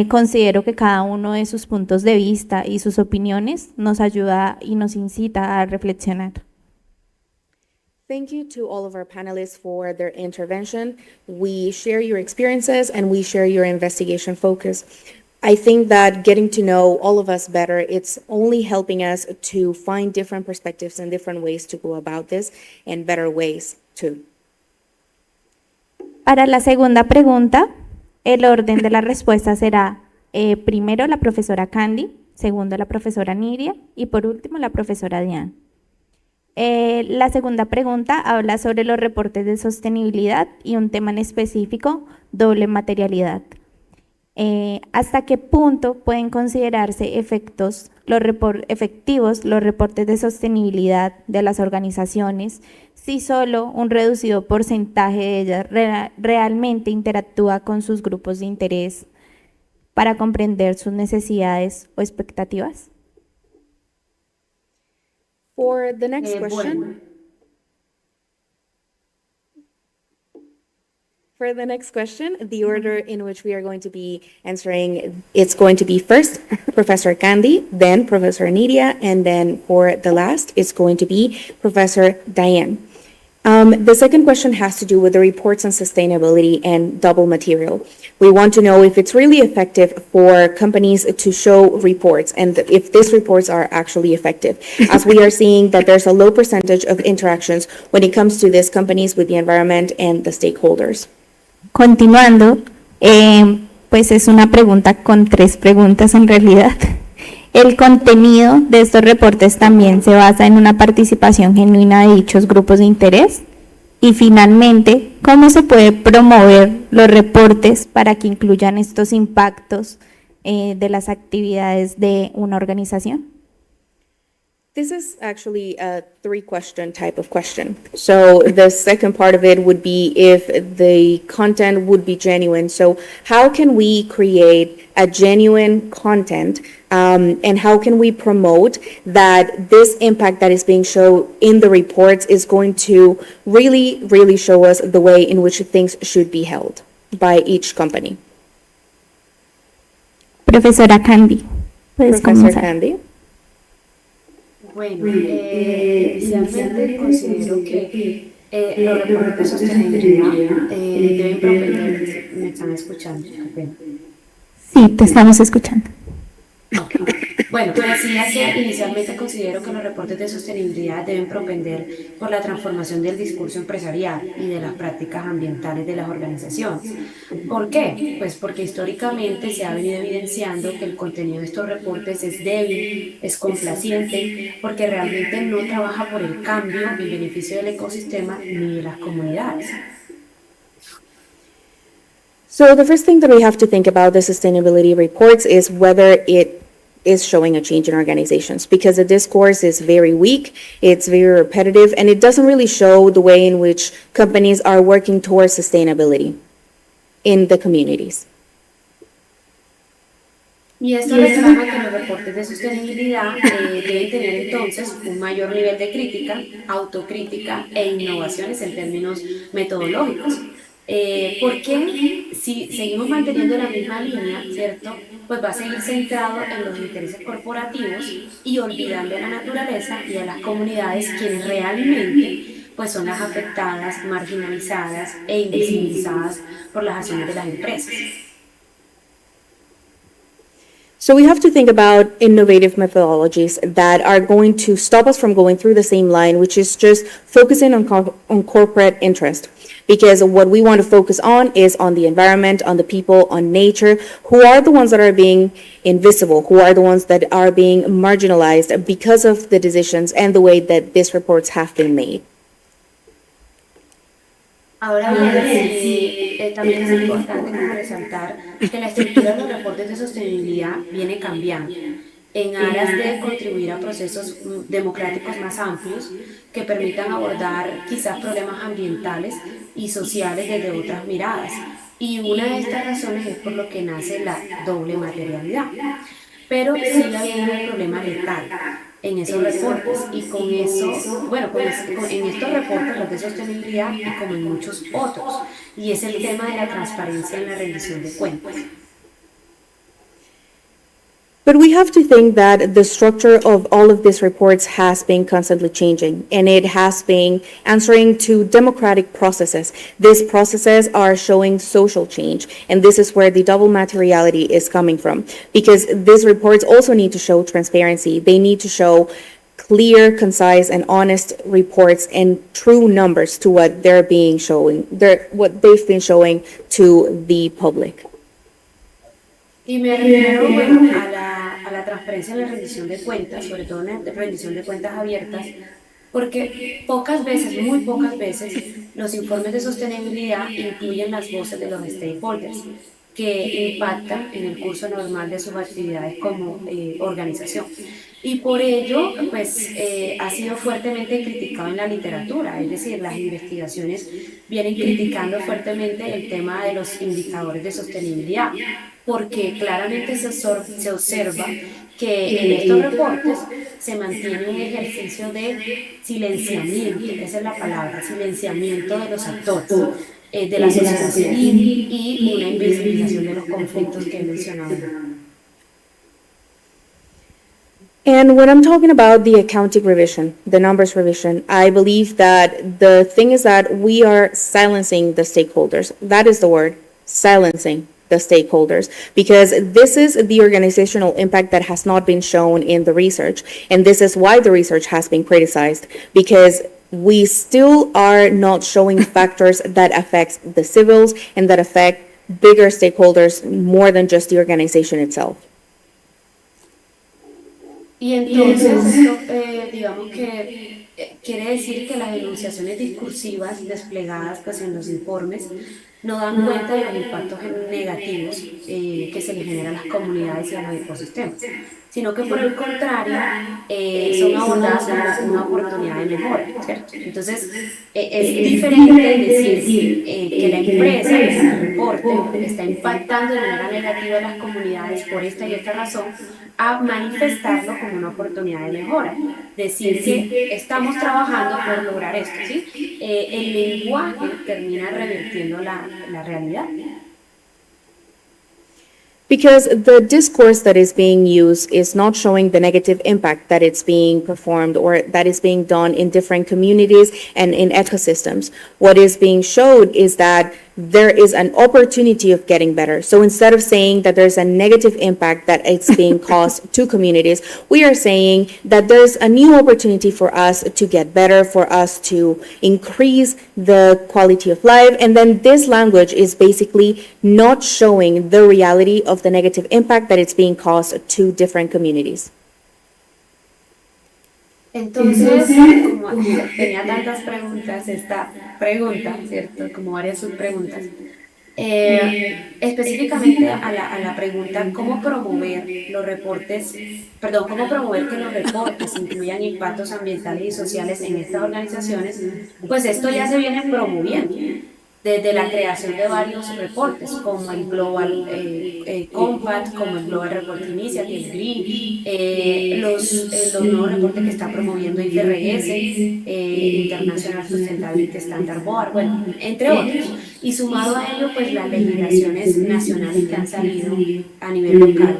considero que cada uno de sus puntos de vista y sus opiniones nos ayuda y nos incita a reflexionar. Thank you to all of our panelists for their intervention. We share your experiences and we share your investigation focus. I think that getting to know all of us better, it's only helping us to find different perspectives and different ways to go about this, and better ways too. Para la segunda pregunta, el orden de la respuesta será primero la profesora Candy, segundo la profesora Nydia y por último la profesora Diane. La segunda pregunta habla sobre los reportes de sostenibilidad y un tema en específico, doble materialidad. ¿Hasta qué punto pueden considerarse efectivos los reportes de sostenibilidad de las organizaciones si solo un reducido porcentaje de ellas realmente interactúa con sus grupos de interés para comprender sus necesidades o expectativas? For the next question. For the next question, the order in which we are going to be answering, it's going to be first Professor Candy, then Professor Nydia, and then for the last, it's going to be Professor Diane. The second question has to do with the reports on sustainability and double material. We want to know if it's really effective for companies to show reports and if these reports are actually effective, as we are seeing that there's a low percentage of interactions when it comes to these companies with the environment and the stakeholders. Continuando, pues es una pregunta con tres preguntas en realidad. El contenido de estos reportes también se basa en una participación genuina de dichos grupos de interés. Y finalmente, ¿cómo se puede promover los reportes para que incluyan estos impactos de las actividades de una organización? This is actually a three-question type of question. So the second part of it would be if the content would be genuine. So how can we create a genuine content, and how can we promote that this impact that is being shown in the reports is going to really, really show us the way in which things should be held by each company? Profesora Candy, puedes Professor comenzar. Candy? Bueno, inicialmente considero que los reportes de sostenibilidad deben propender, ¿me están escuchando? Qué pena. Sí, te estamos escuchando. Bueno, decía que inicialmente considero que los reportes de sostenibilidad deben propender por la transformación del discurso empresarial y de las prácticas ambientales de las organizaciones. ¿Por qué? Pues porque históricamente se ha venido evidenciando que el contenido de estos reportes es débil, es complaciente, porque realmente no trabaja por el cambio en beneficio del ecosistema ni de las comunidades. So the first thing that we have to think about the sustainability reports is whether it is showing a change in organizations, because the discourse is very weak, it's very repetitive, and it doesn't really show the way in which companies are working towards sustainability in the communities. Y esto reclama que los reportes de sostenibilidad deben tener entonces un mayor nivel de crítica, autocrítica e innovaciones en términos metodológicos. Porque si seguimos manteniendo la misma línea, ¿cierto? Pues va a seguir centrado en los intereses corporativos y olvidando a la naturaleza y a las comunidades, quienes realmente pues son las afectadas, marginalizadas e invisibilizadas por las acciones de las empresas. So we have to think about innovative methodologies that are going to stop us from going through the same line, which is just focusing on corporate interest. Because what we want to focus on is on the environment, on the people, on nature, who are the ones that are being invisible, who are the ones that are being marginalized because of the decisions and the way that these reports have been made. Ahora bien, también es importante como resaltar que la estructura de los reportes de sostenibilidad viene cambiando en aras de contribuir a procesos democráticos más amplios que permitan abordar quizás problemas ambientales y sociales desde otras miradas. Y una de estas razones es por lo que nace la doble materialidad. Pero sigue habiendo un problema letal en esos reportes, y con eso, bueno, en estos reportes, los de sostenibilidad y como en muchos otros, y es el tema de la transparencia en la rendición de cuentas. But we have to think that the structure of all of these reports has been constantly changing, and it has been answering to democratic processes. These processes are showing social change, and this is where the double materiality is coming from, because these reports also need to show transparency. They need to show clear, concise, and honest reports and true numbers to what they've been showing to the public. Y me refiero, bueno, a la transparencia en la rendición de cuentas, sobre todo en la rendición de cuentas abiertas, porque pocas veces, muy pocas veces, los informes de sostenibilidad incluyen las voces de los stakeholders que impactan en el curso normal de sus actividades como organización. Y por ello, pues, ha sido fuertemente criticado en la literatura, es decir, las investigaciones vienen criticando fuertemente el tema de los indicadores de sostenibilidad, porque claramente se observa que en estos reportes se mantiene un ejercicio de silenciamiento, esa es la palabra, silenciamiento de los actores, de la sociedad civil, y una invisibilización de los conflictos que he mencionado. And when I'm talking about the accounting revision, the numbers revision, I believe that the thing is that we are silencing the stakeholders. That is the word, silencing the stakeholders, because this is the organizational impact that has not been shown in the research. And this is why the research has been criticized, because we still are not showing factors that affect the civils and that affect bigger stakeholders more than just the organization itself. Y entonces, digamos que quiere decir que las enunciaciones discursivas desplegadas pues, en los informes no dan cuenta de los impactos negativos que se le generan a las comunidades y a los ecosistemas, sino que por el contrario son abordadas como una oportunidad de mejora, ¿cierto? Entonces, es diferente decir que la empresa, el reporte, está impactando de manera negativa a las comunidades por esta y esta razón, a manifestarlo como una oportunidad de mejora. Decir que estamos trabajando por lograr esto, ¿sí? El lenguaje termina revirtiendo la realidad. Because the discourse that is being used is not showing the negative impact that it's being performed or that is being done in different communities and in ecosystems. What is being showed is that there is an opportunity of getting better. So instead of saying that there's a negative impact that it's being caused to communities, we are saying that there's a new opportunity for us to get better, for us to increase the quality of life. And then this language is basically not showing the reality of the negative impact that it's being caused to different communities. Entonces, como tenía tantas preguntas, esta pregunta, ¿cierto? Como varias subpreguntas. Específicamente a la pregunta cómo promover los reportes, perdón, cómo promover que los reportes incluyan impactos ambientales y sociales en estas organizaciones, pues esto ya se viene promoviendo desde la creación de varios reportes, como el Global Compact, como el Global Report Initiative, GRI, los nuevos reportes que está promoviendo Reyes, International Sustainability Standard Board, bueno, entre otros. Y sumado a ello, pues las legislaciones nacionales que han salido a nivel local.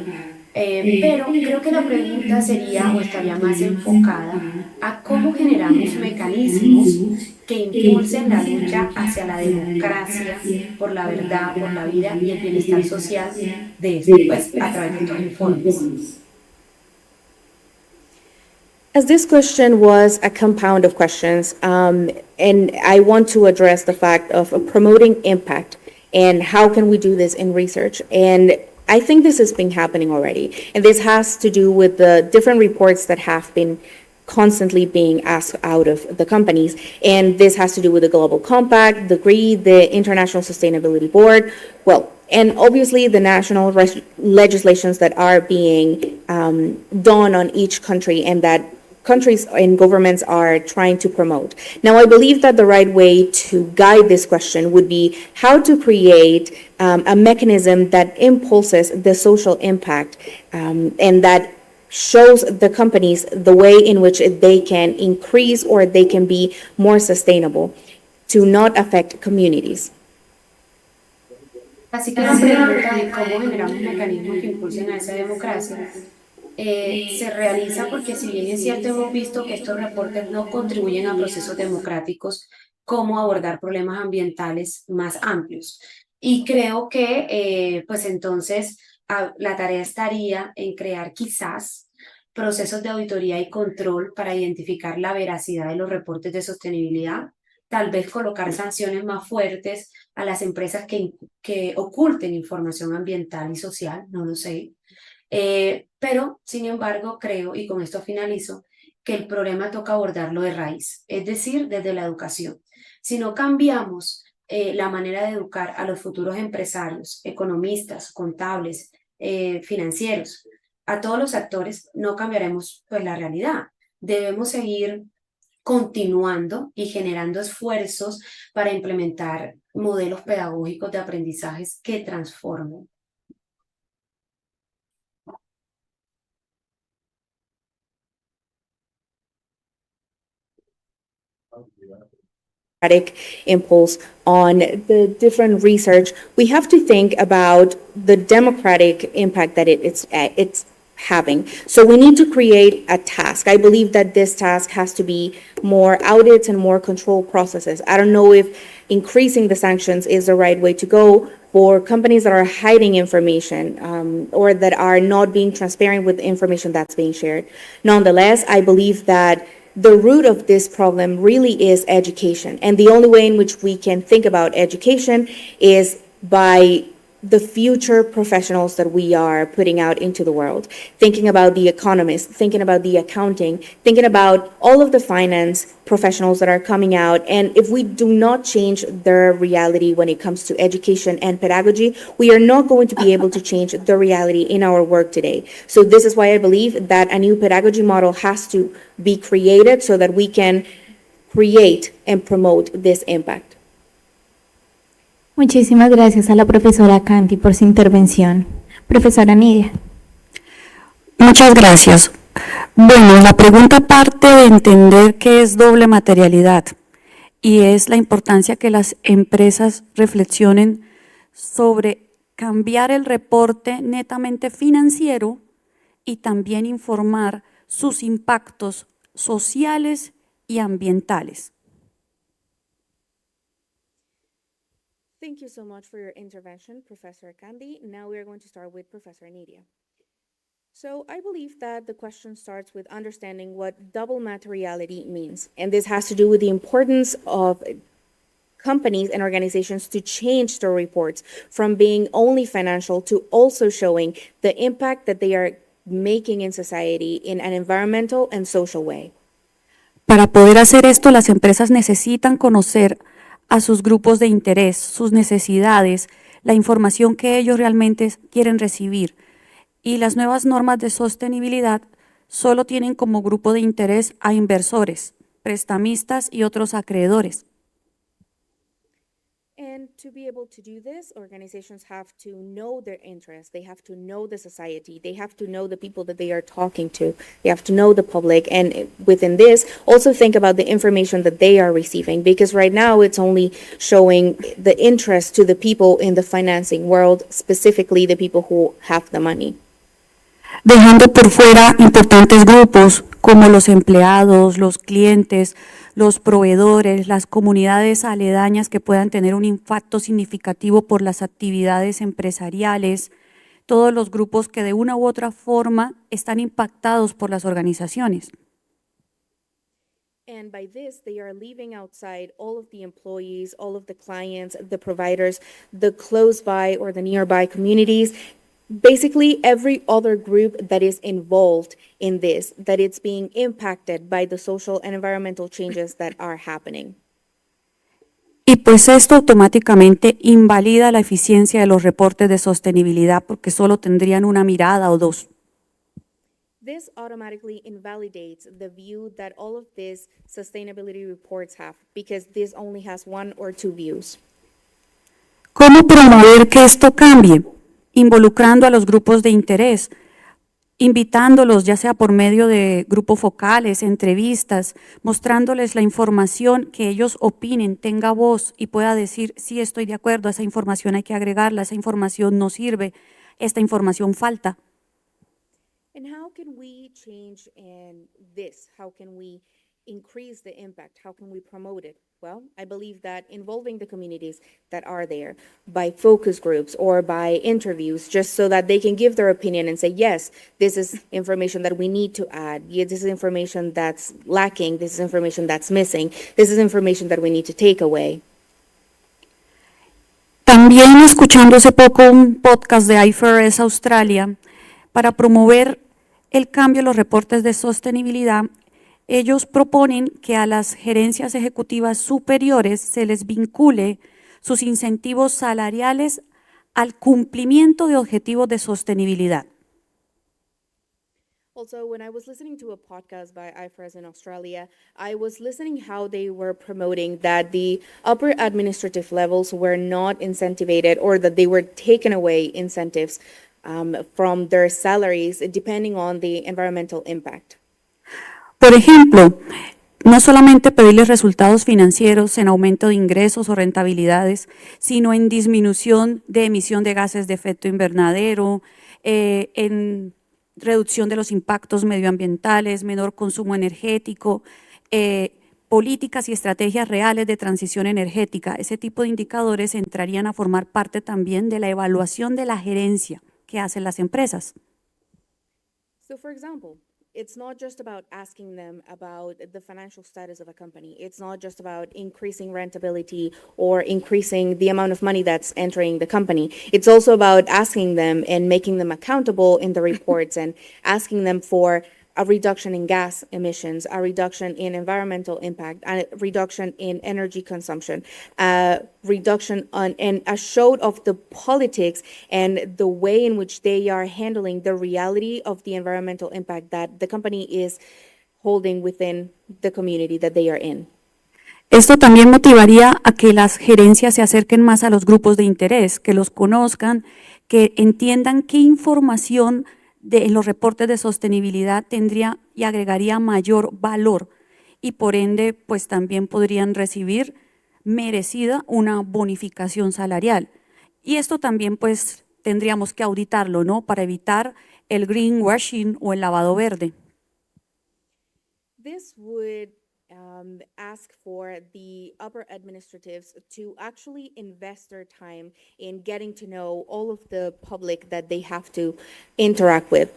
Pero creo que la pregunta sería o estaría más enfocada a cómo generamos mecanismos que impulsen la lucha hacia la democracia, por la verdad, por la vida y el bienestar social de esto, pues, a través de estos informes. As this question was a compound of questions, and I want to address the fact of promoting impact and how can we do this in research. And I think this has been happening already. And this has to do with the different reports that have been constantly being asked out of the companies. And this has to do with the Global Compact, the GRI, the International Sustainability Board, well, and obviously the national legislations that are being done on each country and that countries and governments are trying to promote. Now, I believe that the right way to guide this question would be how to create a mechanism that impulses the social impact and that shows the companies the way in which they can increase or they can be more sustainable to not affect communities. Así que la pregunta de cómo generamos mecanismos que impulsen a esa democracia se realiza porque si bien es cierto hemos visto que estos reportes no contribuyen a procesos democráticos, cómo abordar problemas ambientales más amplios. Y creo que pues entonces la tarea estaría en crear quizás procesos de auditoría y control para identificar la veracidad de los reportes de sostenibilidad, tal vez colocar sanciones más fuertes a las empresas que oculten información ambiental y social, no lo sé. Pero, sin embargo, creo, y con esto finalizo, que el problema toca abordarlo de raíz, es decir, desde la educación. Si no cambiamos la manera de educar a los futuros empresarios, economistas, contables, financieros, a todos los actores, no cambiaremos pues, la realidad. Debemos seguir continuando y generando esfuerzos para implementar modelos pedagógicos de aprendizajes que transformen. Impulse on the different research, we have to think about the democratic impact that it's having. So we need to create a task. I believe that this task has to be more audits and more control processes. I don't know if increasing the sanctions is the right way to go for companies that are hiding information or that are not being transparent with the information that's being shared. Nonetheless, I believe that the root of this problem really is education. And the only way in which we can think about education is by the future professionals that we are putting out into the world, thinking about the economists, thinking about the accounting, thinking about all of the finance professionals that are coming out. And if we do not change their reality when it comes to education and pedagogy, we are not going to be able to change the reality in our work today. So this is why I believe that a new pedagogy model has to be created so that we can create and promote this impact. Muchísimas gracias a la profesora Candy por su intervención. Profesora Nydia. Muchas gracias. Bueno, la pregunta parte de entender qué es doble materialidad y es la importancia que las empresas reflexionen sobre cambiar el reporte netamente financiero y también informar sus impactos sociales y ambientales. Thank you so much for your intervention, Professor Candy. Now we are going to start with Professor Nydia. So I believe that the question starts with understanding what double materiality means. And this has to do with the importance of companies and organizations to change their reports from being only financial to also showing the impact that they are making in society in an environmental and social way. Para poder hacer esto, las empresas necesitan conocer a sus grupos de interés, sus necesidades, la información que ellos realmente quieren recibir. Y las nuevas normas de sostenibilidad solo tienen como grupo de interés a inversores, prestamistas y otros acreedores. And to be able to do this, organizations have to know their interests, they have to know the society, they have to know the people that they are talking to, they have to know the public, and within this, also think about the information that they are receiving, because right now it's only showing the interest to the people in the financing world, specifically the people who have the money. Dejando por fuera importantes grupos como los empleados, los clientes, los proveedores, las comunidades aledañas que puedan tener un impacto significativo por las actividades empresariales, todos los grupos que de una u otra forma están impactados por las organizaciones. And by this, they are leaving outside all of the employees, all of the clients, the providers, the close by or the nearby communities, basically every other group that is involved in this, that it's being impacted by the social and environmental changes that are happening. Y pues esto automáticamente invalida la eficiencia de los reportes de sostenibilidad porque solo tendrían una mirada o dos. This automatically invalidates the view that all of these sustainability reports have, because this only has one or two views. ¿Cómo promover que esto cambie? Involucrando a los grupos de interés, invitándolos ya sea por medio de grupos focales, entrevistas, mostrándoles la información que ellos opinen, tenga voz y pueda decir, sí, estoy de acuerdo, esa información hay que agregarla, esa información no sirve, esta información falta. And how can we change in this? How can we increase the impact? How can we promote it? Well, I believe that involving the communities that are there by focus groups or by interviews, just so that they can give their opinion and say, yes, this is information that we need to add. Yes, this is information that's lacking. This is information that's missing. This is information that we need to take away. También escuchando hace poco un podcast de Ivey Australia para promover el cambio en los reportes de sostenibilidad. Ellos proponen que a las gerencias ejecutivas superiores se les vincule sus incentivos salariales al cumplimiento de objetivos de sostenibilidad. Also, when I was listening to a podcast by IFRS in Australia, I was listening how they were promoting that the upper administrative levels were not incentivated, or that they were taken away incentives from their salaries depending on the environmental impact. Por ejemplo, no solamente pedirles resultados financieros en aumento de ingresos o rentabilidades, sino en disminución de emisión de gases de efecto invernadero, en reducción de los impactos medioambientales, menor consumo energético, políticas y estrategias reales de transición energética. Ese tipo de indicadores entrarían a formar parte también de la evaluación de la gerencia que hacen las empresas. So, for example, it's not just about asking them about the financial status of a company. It's not just about increasing rentability or increasing the amount of money that's entering the company. It's also about asking them and making them accountable in the reports and asking them for a reduction in gas emissions, a reduction in environmental impact, a reduction in energy consumption, a reduction on, and a show of the politics and the way in which they are handling the reality of the environmental impact that the company is holding within the community that they are in. Esto también motivaría a que las gerencias se acerquen más a los grupos de interés, que los conozcan, que entiendan qué información de los reportes de sostenibilidad tendría y agregaría mayor valor y por ende pues también podrían recibir merecida una bonificación salarial. Y esto también pues tendríamos que auditarlo, ¿no? Para evitar el greenwashing o el lavado verde. This would ask for the upper administratives to actually invest their time in getting to know all of the public that they have to interact with,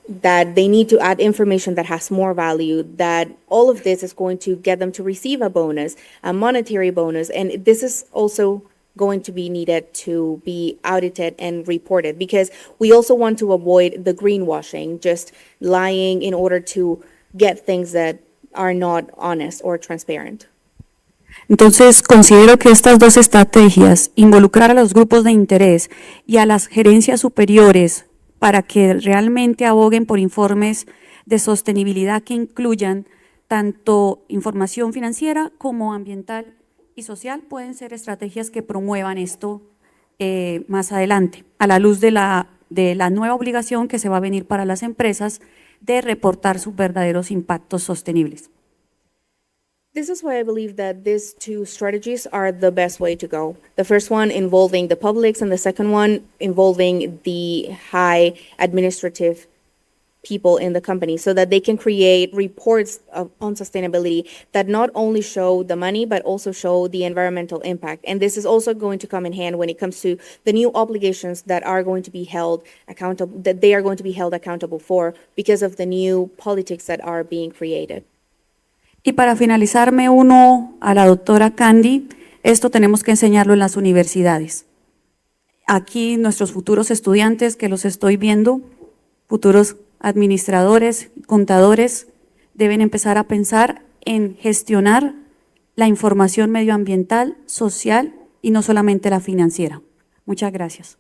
that they need to add information that has more value, that all of this is going to get them to receive a bonus, a monetary bonus, and this is also going to be needed to be audited and reported because we also want to avoid the greenwashing, just lying in order to get things that are not honest or transparent. Entonces, considero que estas dos estrategias, involucrar a los grupos de interés y a las gerencias superiores para que realmente aboguen por informes de sostenibilidad que incluyan tanto información financiera como ambiental y social, pueden ser estrategias que promuevan esto más adelante, a la luz de la nueva obligación que se va a venir para las empresas de reportar sus verdaderos impactos sostenibles. This is why I believe that these two strategies are the best way to go. The first one involving the publics and the second one involving the high administrative people in the company so that they can create reports on sustainability that not only show the money but also show the environmental impact. And this is also going to come in hand when it comes to the new obligations that are going to be held accountable, that they are going to be held accountable for because of the new politics that are being created. Y para finalizar, me uno a la doctora Candy, esto tenemos que enseñarlo en las universidades. Aquí nuestros futuros estudiantes que los estoy viendo, futuros administradores, contadores, deben empezar a pensar en gestionar la información medioambiental, social y no solamente la financiera. Muchas gracias.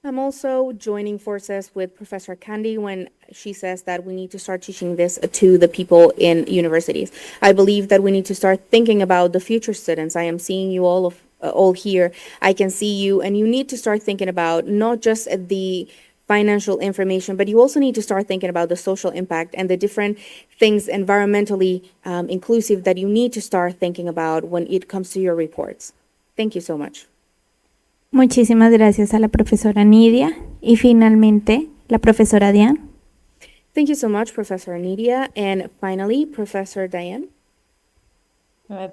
I'm also joining forces with Professor Candy when she says that we need to start teaching this to the people in universities. I believe that we need to start thinking about the future students. I am seeing you all here. I can see you, and you need to start thinking about not just the financial information, but you also need to start thinking about the social impact and the different things environmentally inclusive that you need to start thinking about when it comes to your reports. Thank you so much. Muchísimas gracias a la profesora Nydia y finalmente la profesora Diane. Thank you so much, Professor Nydia. And finally, Professor Diane.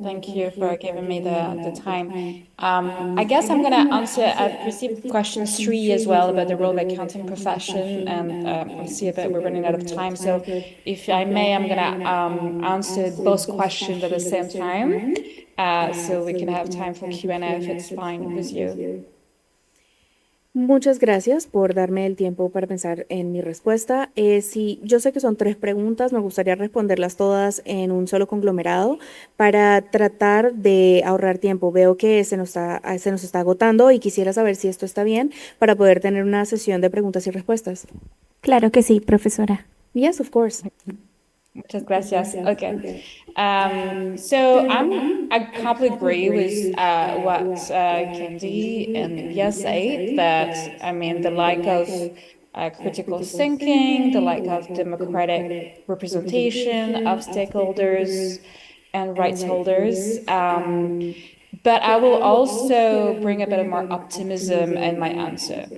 Thank you for giving me the time. I guess I'm going to answer, I've received question 3 as well about the role of accounting profession, and I see that we're running out of time. So if I may, I'm going to answer both questions at the same time, so we can have time for Q&A if it's fine with you. Muchas gracias por darme el tiempo para pensar en mi respuesta. Sí, yo sé que son 3 preguntas, me gustaría responderlas todas en un solo conglomerado para tratar de ahorrar tiempo. Veo que se nos está agotando y quisiera saber si esto está bien para poder tener una sesión de preguntas y respuestas. Claro que sí, profesora. Yes, of course. Muchas gracias. Okay. So I completely agree with what Candy and Nydia said, that I mean the lack of critical thinking, the lack of democratic representation of stakeholders and rights holders. But I will also bring a bit of more optimism in my answer.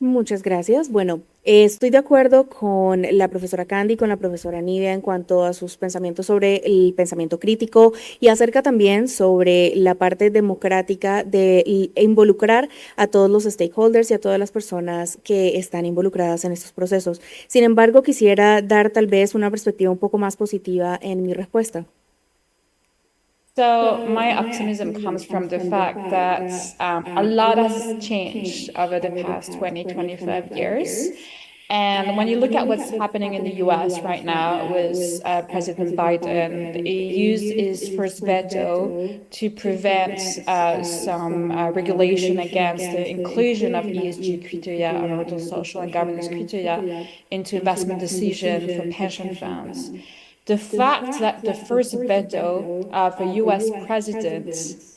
Muchas gracias. Bueno, estoy de acuerdo con la profesora Candy, con la profesora Nydia en cuanto a sus pensamientos sobre el pensamiento crítico y acerca también sobre la parte democrática de involucrar a todos los stakeholders y a todas las personas que están involucradas en estos procesos. Sin embargo, quisiera dar tal vez una perspectiva un poco más positiva en mi respuesta. So my optimism comes from the fact that a lot has changed over the past 20, 25 years. And when you look at what's happening in the US right now with President Biden, he used his first veto to prevent some regulation against the inclusion of ESG criteria, environmental, social, and governance criteria into investment decision for pension funds. The fact that the first veto of a US president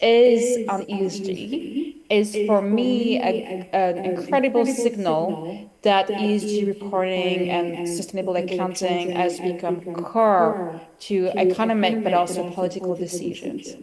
is on ESG is for me an incredible signal that ESG reporting and sustainable accounting has become core to economic but also political decisions.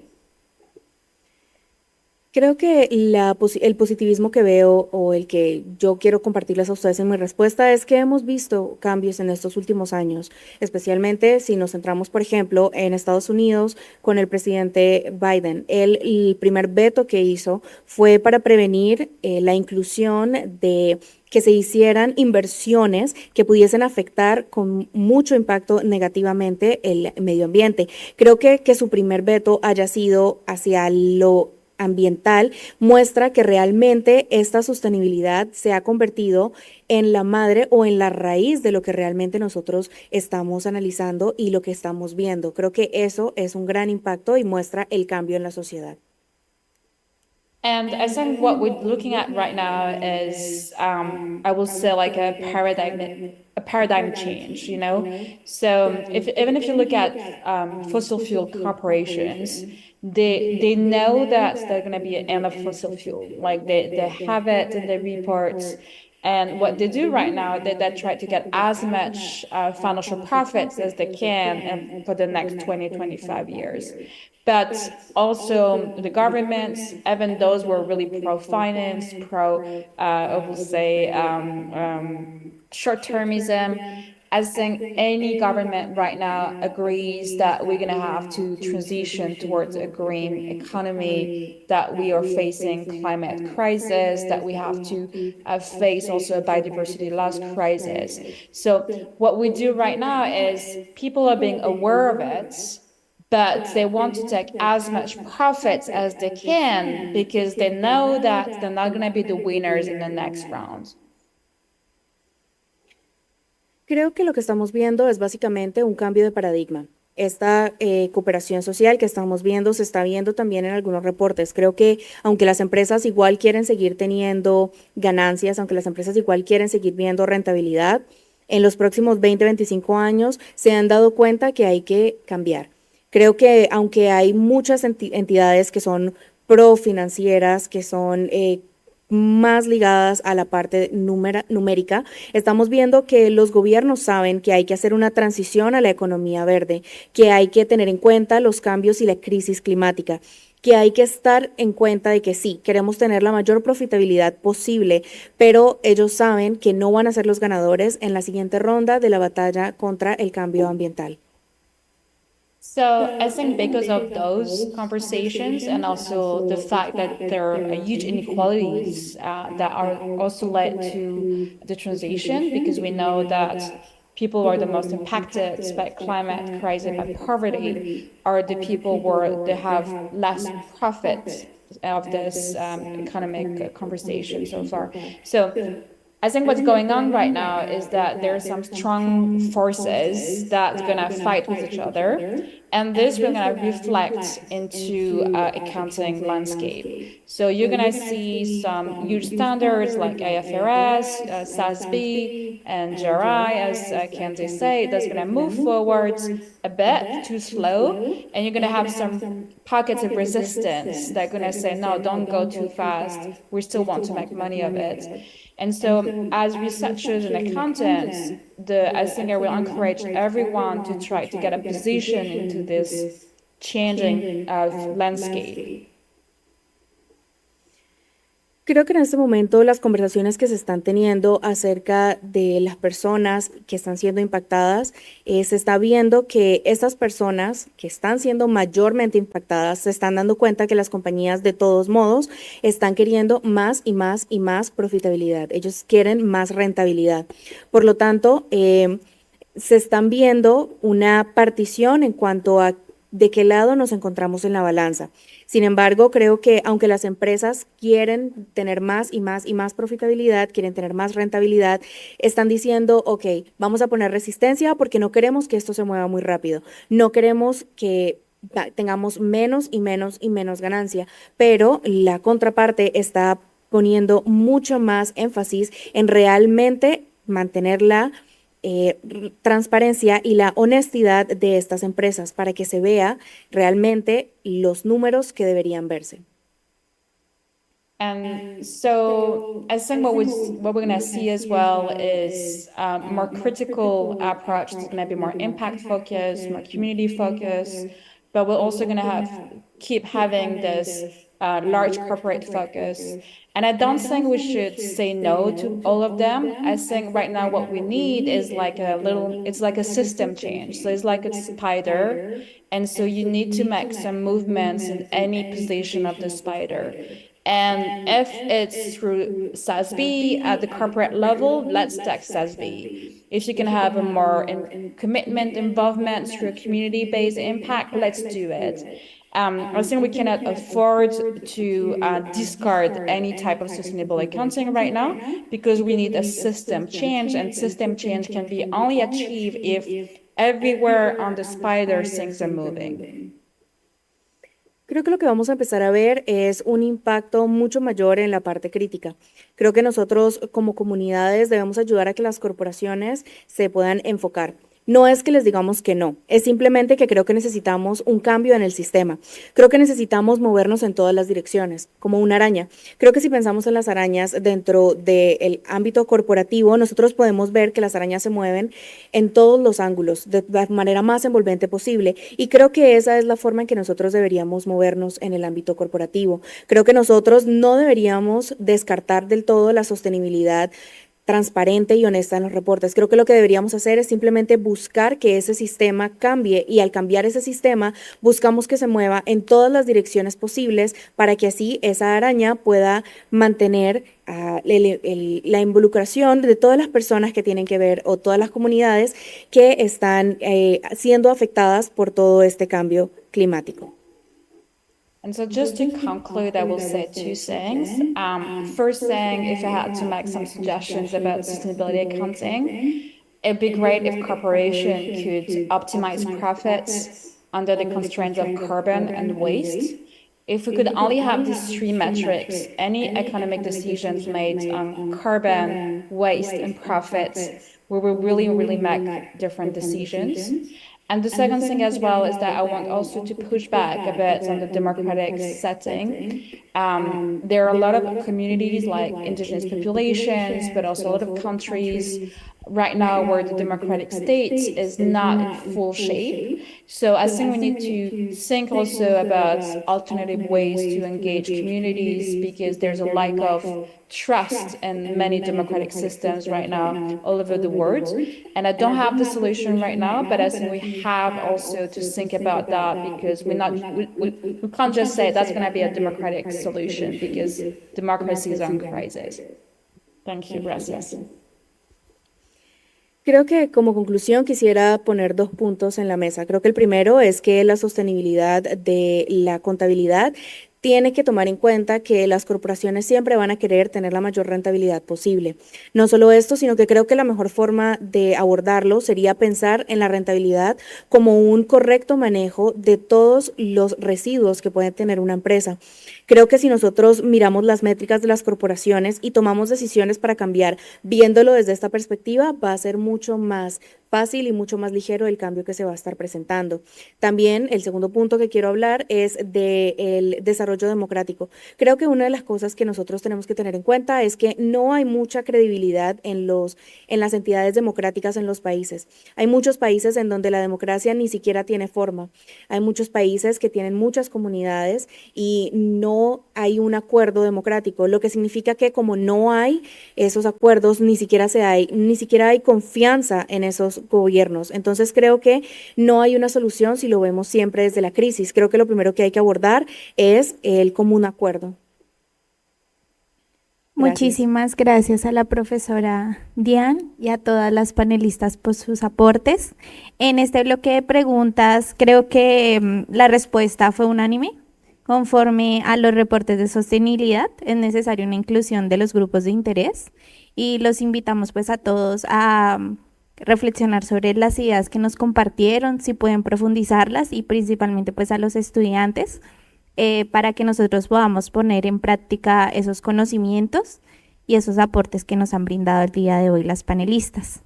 Creo que el positivismo que veo o el que yo quiero compartirles a ustedes en mi respuesta es que hemos visto cambios en estos últimos años, especialmente si nos centramos, por ejemplo, en Estados Unidos con el presidente Biden. El primer veto que hizo fue para prevenir la inclusión de que se hicieran inversiones que pudiesen afectar con mucho impacto negativamente el medio ambiente. Creo que su primer veto haya sido hacia lo ambiental muestra que realmente esta sostenibilidad se ha convertido en la madre o en la raíz de lo que realmente nosotros estamos analizando y lo que estamos viendo. Creo que eso es un gran impacto y muestra el cambio en la sociedad. And I think what we're looking at right now is, I will say, like a paradigm change. You know, so even if you look at fossil fuel corporations, they know that they're going to be an end of fossil fuel. Like they have it in their reports. And what they do right now, they try to get as much financial profits as they can for the next 20, 25 years. But also the governments, even those who are really pro-finance, I will say, short-termism, I think any government right now agrees that we're going to have to transition towards a green economy, that we are facing climate crisis, that we have to face also a biodiversity loss crisis. So what we do right now is people are being aware of it, but they want to take as much profits as they can because they know that they're not going to be the winners in the next round. Creo que lo que estamos viendo es básicamente un cambio de paradigma. Esta cooperación social que estamos viendo se está viendo también en algunos reportes. Creo que aunque las empresas igual quieren seguir teniendo ganancias, aunque las empresas igual quieren seguir viendo rentabilidad, en los próximos 20, 25 años se han dado cuenta que hay que cambiar. Creo que aunque hay muchas entidades que son profinancieras, que son más ligadas a la parte numérica, estamos viendo que los gobiernos saben que hay que hacer una transición a la economía verde, que hay que tener en cuenta los cambios y la crisis climática, que hay que estar en cuenta de que sí, queremos tener la mayor profitabilidad posible, pero ellos saben que no van a ser los ganadores en la siguiente ronda de la batalla contra el cambio ambiental. So I think because of those conversations and also the fact that there are huge inequalities that are also led to the transition, because we know that people who are the most impacted by climate crisis, by poverty, are the people where they have less profit of this economic conversation so far. So I think what's going on right now is that there are some strong forces that are going to fight with each other, and this will going to reflect into accounting landscape. So you're going to see some huge standards like IFRS, SASB, and GRI, as Kenzie said, that's going to move forward a bit too slow, and you're going to have some pockets of resistance that are going to say, no, don't go too fast, we still want to make money of it. And so as researchers and accountants, I think I will encourage everyone to try to get a position into this changing landscape. Creo que en este momento las conversaciones que se están teniendo acerca de las personas que están siendo impactadas, se está viendo que estas personas que están siendo mayormente impactadas se están dando cuenta que las compañías de todos modos están queriendo más y más y más profitabilidad. Ellos quieren más rentabilidad. Por lo tanto, se están viendo una partición en cuanto a de qué lado nos encontramos en la balanza. Sin embargo, creo que aunque las empresas quieren tener más y más y más profitabilidad, quieren tener más rentabilidad, están diciendo, ok, vamos a poner resistencia porque no queremos que esto se mueva muy rápido. No queremos que tengamos menos y menos y menos ganancia, pero la contraparte está poniendo mucho más énfasis en realmente mantener la transparencia y la honestidad de estas empresas para que se vea realmente los números que deberían verse. And so I think what we're going to see as well is more critical approach. It's going to be more impact focused, more community focused, but we're also going to keep having this large corporate focus. And I don't think we should say no to all of them. I think right now what we need is like it's like a system change. So it's like a spider. And so you need to make some movements in any position of the spider. And if it's through SASB at the corporate level, let's take SASB. If you can have a more commitment, involvement through community-based impact, let's do it. I think we cannot afford to discard any type of sustainable accounting right now because we need a system change, and system change can be only achieved if everywhere on the spider things are moving. Creo que lo que vamos a empezar a ver es un impacto mucho mayor en la parte crítica. Creo que nosotros como comunidades debemos ayudar a que las corporaciones se puedan enfocar. No es que les digamos que no, es simplemente que creo que necesitamos un cambio en el sistema. Creo que necesitamos movernos en todas las direcciones, como una araña. Creo que si pensamos en las arañas dentro del ámbito corporativo, nosotros podemos ver que las arañas se mueven en todos los ángulos, de la manera más envolvente posible. Y creo que esa es la forma en que nosotros deberíamos movernos en el ámbito corporativo. Creo que nosotros no deberíamos descartar del todo la sostenibilidad transparente y honesta en los reportes. Creo que lo que deberíamos hacer es simplemente buscar que ese sistema cambie, y al cambiar ese sistema buscamos que se mueva en todas las direcciones posibles para que así esa araña pueda mantener la involucración de todas las personas que tienen que ver, o todas las comunidades que están siendo afectadas por todo este cambio climático. And so just to conclude, I will say two things. First thing, if I had to make some suggestions about sustainability accounting, it'd be great if corporations could optimize profits under the constraints of carbon and waste. If we could only have these three metrics, any economic decisions made on carbon, waste, and profits, we will really, really make different decisions. And the second thing as well is that I want also to push back a bit on the democratic setting. There are a lot of communities like indigenous populations, but also a lot of countries right now where the democratic state is not in full shape. So I think we need to think also about alternative ways to engage communities, because there's a lack of trust in many democratic systems right now all over the world. And I don't have the solution right now, but I think we have also to think about that, because we can't just say that's going to be a democratic solution, because democracy is on crisis. Thank you, gracias. Creo que como conclusión quisiera poner 2 puntos en la mesa. Creo que el primero es que la sostenibilidad de la contabilidad tiene que tomar en cuenta que las corporaciones siempre van a querer tener la mayor rentabilidad posible. No solo esto, sino que creo que la mejor forma de abordarlo sería pensar en la rentabilidad como un correcto manejo de todos los residuos que puede tener una empresa. Creo que si nosotros miramos las métricas de las corporaciones y tomamos decisiones para cambiar viéndolo desde esta perspectiva, va a ser mucho más fácil y mucho más ligero el cambio que se va a estar presentando. También el segundo punto que quiero hablar es del desarrollo democrático. Creo que una de las cosas que nosotros tenemos que tener en cuenta es que no hay mucha credibilidad en las entidades democráticas en los países. Hay muchos países en donde la democracia ni siquiera tiene forma. Hay muchos países que tienen muchas comunidades y no hay un acuerdo democrático, lo que significa que como no hay esos acuerdos, ni siquiera hay confianza en esos gobiernos. Entonces creo que no hay una solución si lo vemos siempre desde la crisis. Creo que lo primero que hay que abordar es el común acuerdo. Gracias. Muchísimas gracias a la profesora Diane y a todas las panelistas por sus aportes. En este bloque de preguntas creo que la respuesta fue unánime. Conforme a los reportes de sostenibilidad, es necesaria una inclusión de los grupos de interés y los invitamos pues a todos a reflexionar sobre las ideas que nos compartieron, si pueden profundizarlas y principalmente pues a los estudiantes para que nosotros podamos poner en práctica esos conocimientos y esos aportes que nos han brindado el día de hoy las panelistas.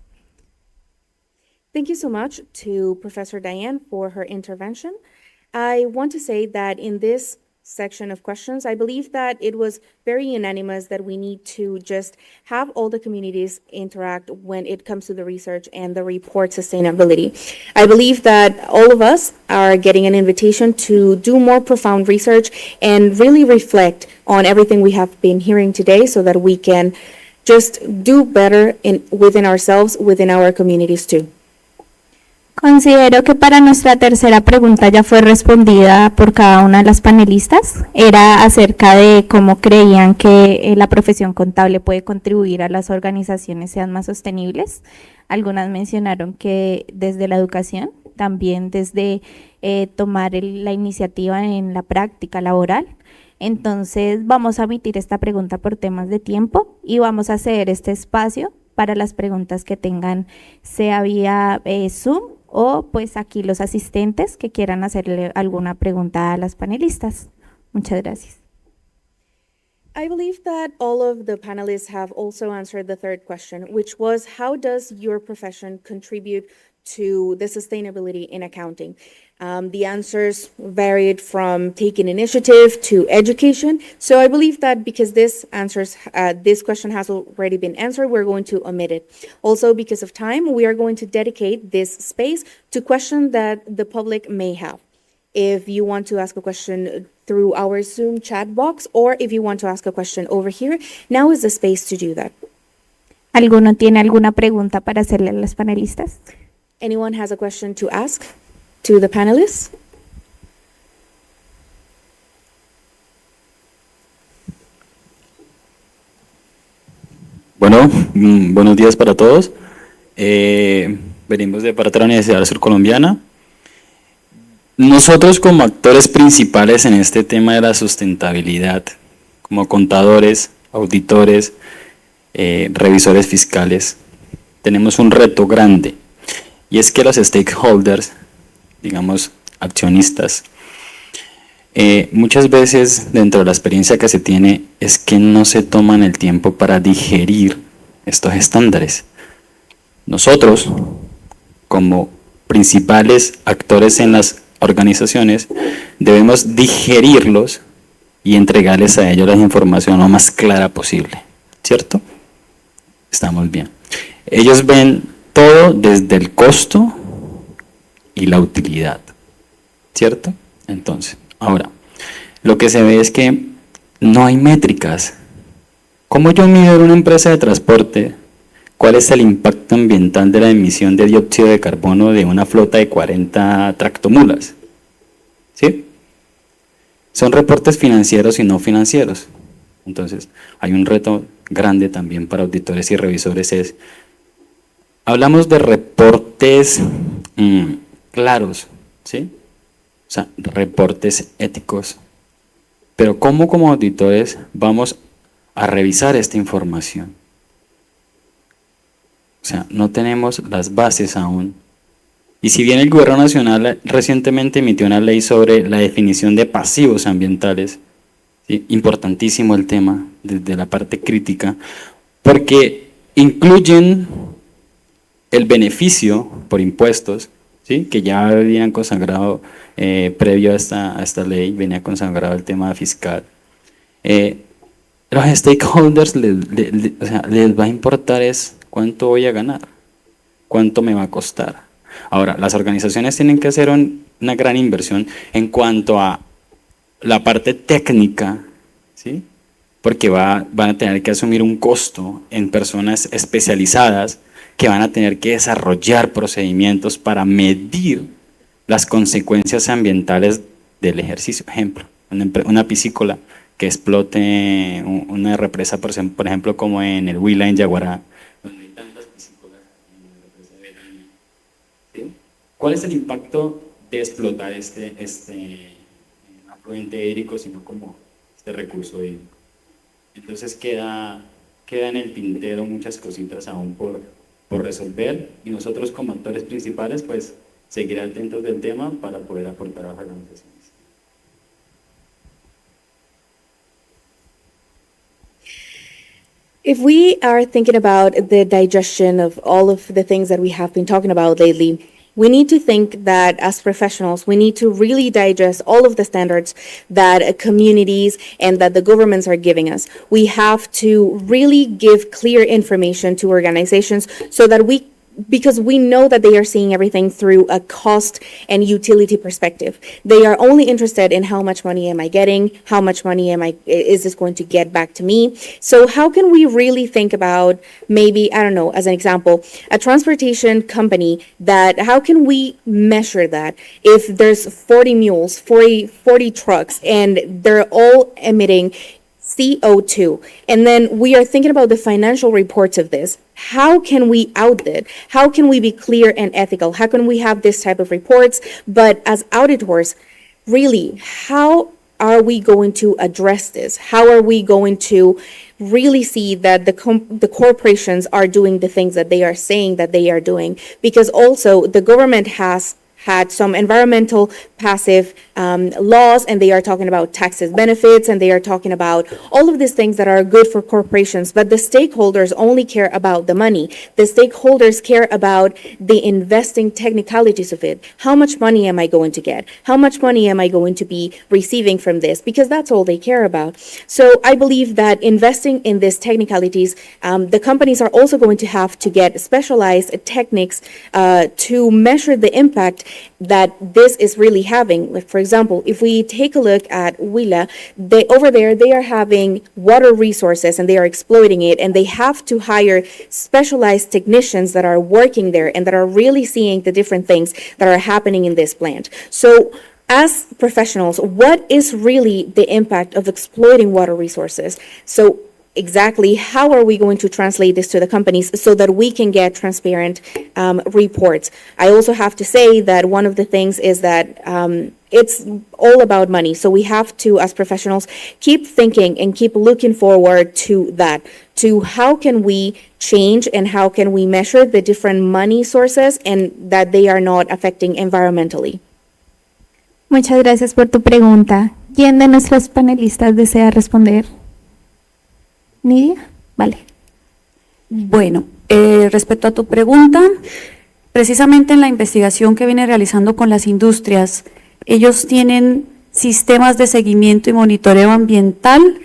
Thank you so much to Professor Diane for her intervention. I want to say that in this section of questions, I believe that it was very unanimous that we need to just have all the communities interact when it comes to the research and the report sustainability. I believe that all of us are getting an invitation to do more profound research and really reflect on everything we have been hearing today so that we can just do better within ourselves, within our communities too. Considero que para nuestra tercera pregunta ya fue respondida por cada una de las panelistas. Era acerca de cómo creían que la profesión contable puede contribuir a las organizaciones sean más sostenibles. Algunas mencionaron que desde la educación, también desde tomar la iniciativa en la práctica laboral. Entonces vamos a omitir esta pregunta por temas de tiempo y vamos a ceder este espacio para las preguntas que tengan, sea vía Zoom o pues aquí los asistentes que quieran hacerle alguna pregunta a las panelistas. Muchas gracias. I believe that all of the panelists have also answered the third question, which was, how does your profession contribute to the sustainability in accounting? The answers varied from taking initiative to education. So I believe that because this question has already been answered, we're going to omit it. Also, because of time, we are going to dedicate this space to questions that the public may have. If you want to ask a question through our Zoom chat box, or if you want to ask a question over here, now is the space to do that. ¿Alguno tiene alguna pregunta para hacerle a las panelistas? Anyone has a question to ask to the panelists? Bueno, buenos días para todos. Venimos de parte de la Universidad Surcolombiana. Nosotros como actores principales en este tema de la sustentabilidad, como contadores, auditores, revisores fiscales, tenemos un reto grande, y es que los stakeholders, digamos accionistas, muchas veces dentro de la experiencia que se tiene es que no se toman el tiempo para digerir estos estándares. Nosotros, como principales actores en las organizaciones, debemos digerirlos y entregarles a ellos la información lo más clara posible, ¿cierto? Estamos bien. Ellos ven todo desde el costo y la utilidad, ¿cierto? Entonces, ahora, lo que se ve es que no hay métricas. ¿Cómo yo mido en una empresa de transporte cuál es el impacto ambiental de la emisión de dióxido de carbono de una flota de 40 tractomulas? ¿Sí? Son reportes financieros y no financieros. Entonces, hay un reto grande también para auditores y revisores. Hablamos de reportes claros, ¿sí? O sea, reportes éticos. Pero ¿cómo como auditores vamos a revisar esta información? O sea, no tenemos las bases aún. Y si bien el Gobierno Nacional recientemente emitió una ley sobre la definición de pasivos ambientales, ¿sí? Importantísimo el tema desde la parte crítica, porque incluyen el beneficio por impuestos, ¿sí? Que ya habían consagrado, previo a esta ley, venía consagrado el tema fiscal. Los stakeholders o sea, les va a importar es cuánto voy a ganar, cuánto me va a costar. Ahora, las organizaciones tienen que hacer una gran inversión en cuanto a la parte técnica, ¿sí? Porque van a tener que asumir un costo en personas especializadas que van a tener que desarrollar procedimientos para medir las consecuencias ambientales del ejercicio. Ejemplo, una piscícola que explote una represa, por ejemplo, como en el Huila, en Yaguará, donde hay tantas piscícolas en la represa de Valentina, ¿sí? ¿Cuál es el impacto de explotar este afluente hídrico, sino como este recurso hídrico? Entonces queda en el tintero muchas cositas aún por resolver, y nosotros como actores principales pues seguir atentos del tema para poder aportar a las organizaciones. If we are thinking about the digestion of all of the things that we have been talking about lately, we need to think that as professionals, we need to really digest all of the standards that communities and that the governments are giving us. We have to really give clear information to organizations so that because we know that they are seeing everything through a cost and utility perspective. They are only interested in how much money am I getting, how much money is this going to get back to me. So how can we really think about maybe, I don't know, as an example, a transportation company how can we measure that? If there's 40 mules, 40 trucks, and they're all emitting CO2, and then we are thinking about the financial reports of this. How can we audit? How can we be clear and ethical? How can we have this type of reports? But as auditors, really, how are we going to address this? How are we going to really see that the corporations are doing the things that they are saying that they are doing? Because also the government has had some environmental passive laws, and they are talking about taxes benefits, and they are talking about all of these things that are good for corporations, but the stakeholders only care about the money. The stakeholders care about the investing technicalities of it. How much money am I going to get? How much money am I going to be receiving from this? Because that's all they care about. So I believe that investing in these technicalities, the companies are also going to have to get specialized techniques to measure the impact that this is really having. Like, for example, if we take a look at Huila, over there they are having water resources and they are exploiting it, and they have to hire specialized technicians that are working there and that are really seeing the different things that are happening in this plant. So as professionals, what is really the impact of exploiting water resources? So exactly how are we going to translate this to the companies so that we can get transparent reports? I also have to say that one of the things is that it's all about money. So we have to, as professionals, keep thinking and keep looking forward to that, to how can we change and how can we measure the different money sources and that they are not affecting environmentally. Muchas gracias por tu pregunta. ¿Quién de nuestros panelistas desea responder? Nydia, vale. Bueno, respecto a tu pregunta, precisamente en la investigación que viene realizando con las industrias, ellos tienen sistemas de seguimiento y monitoreo ambiental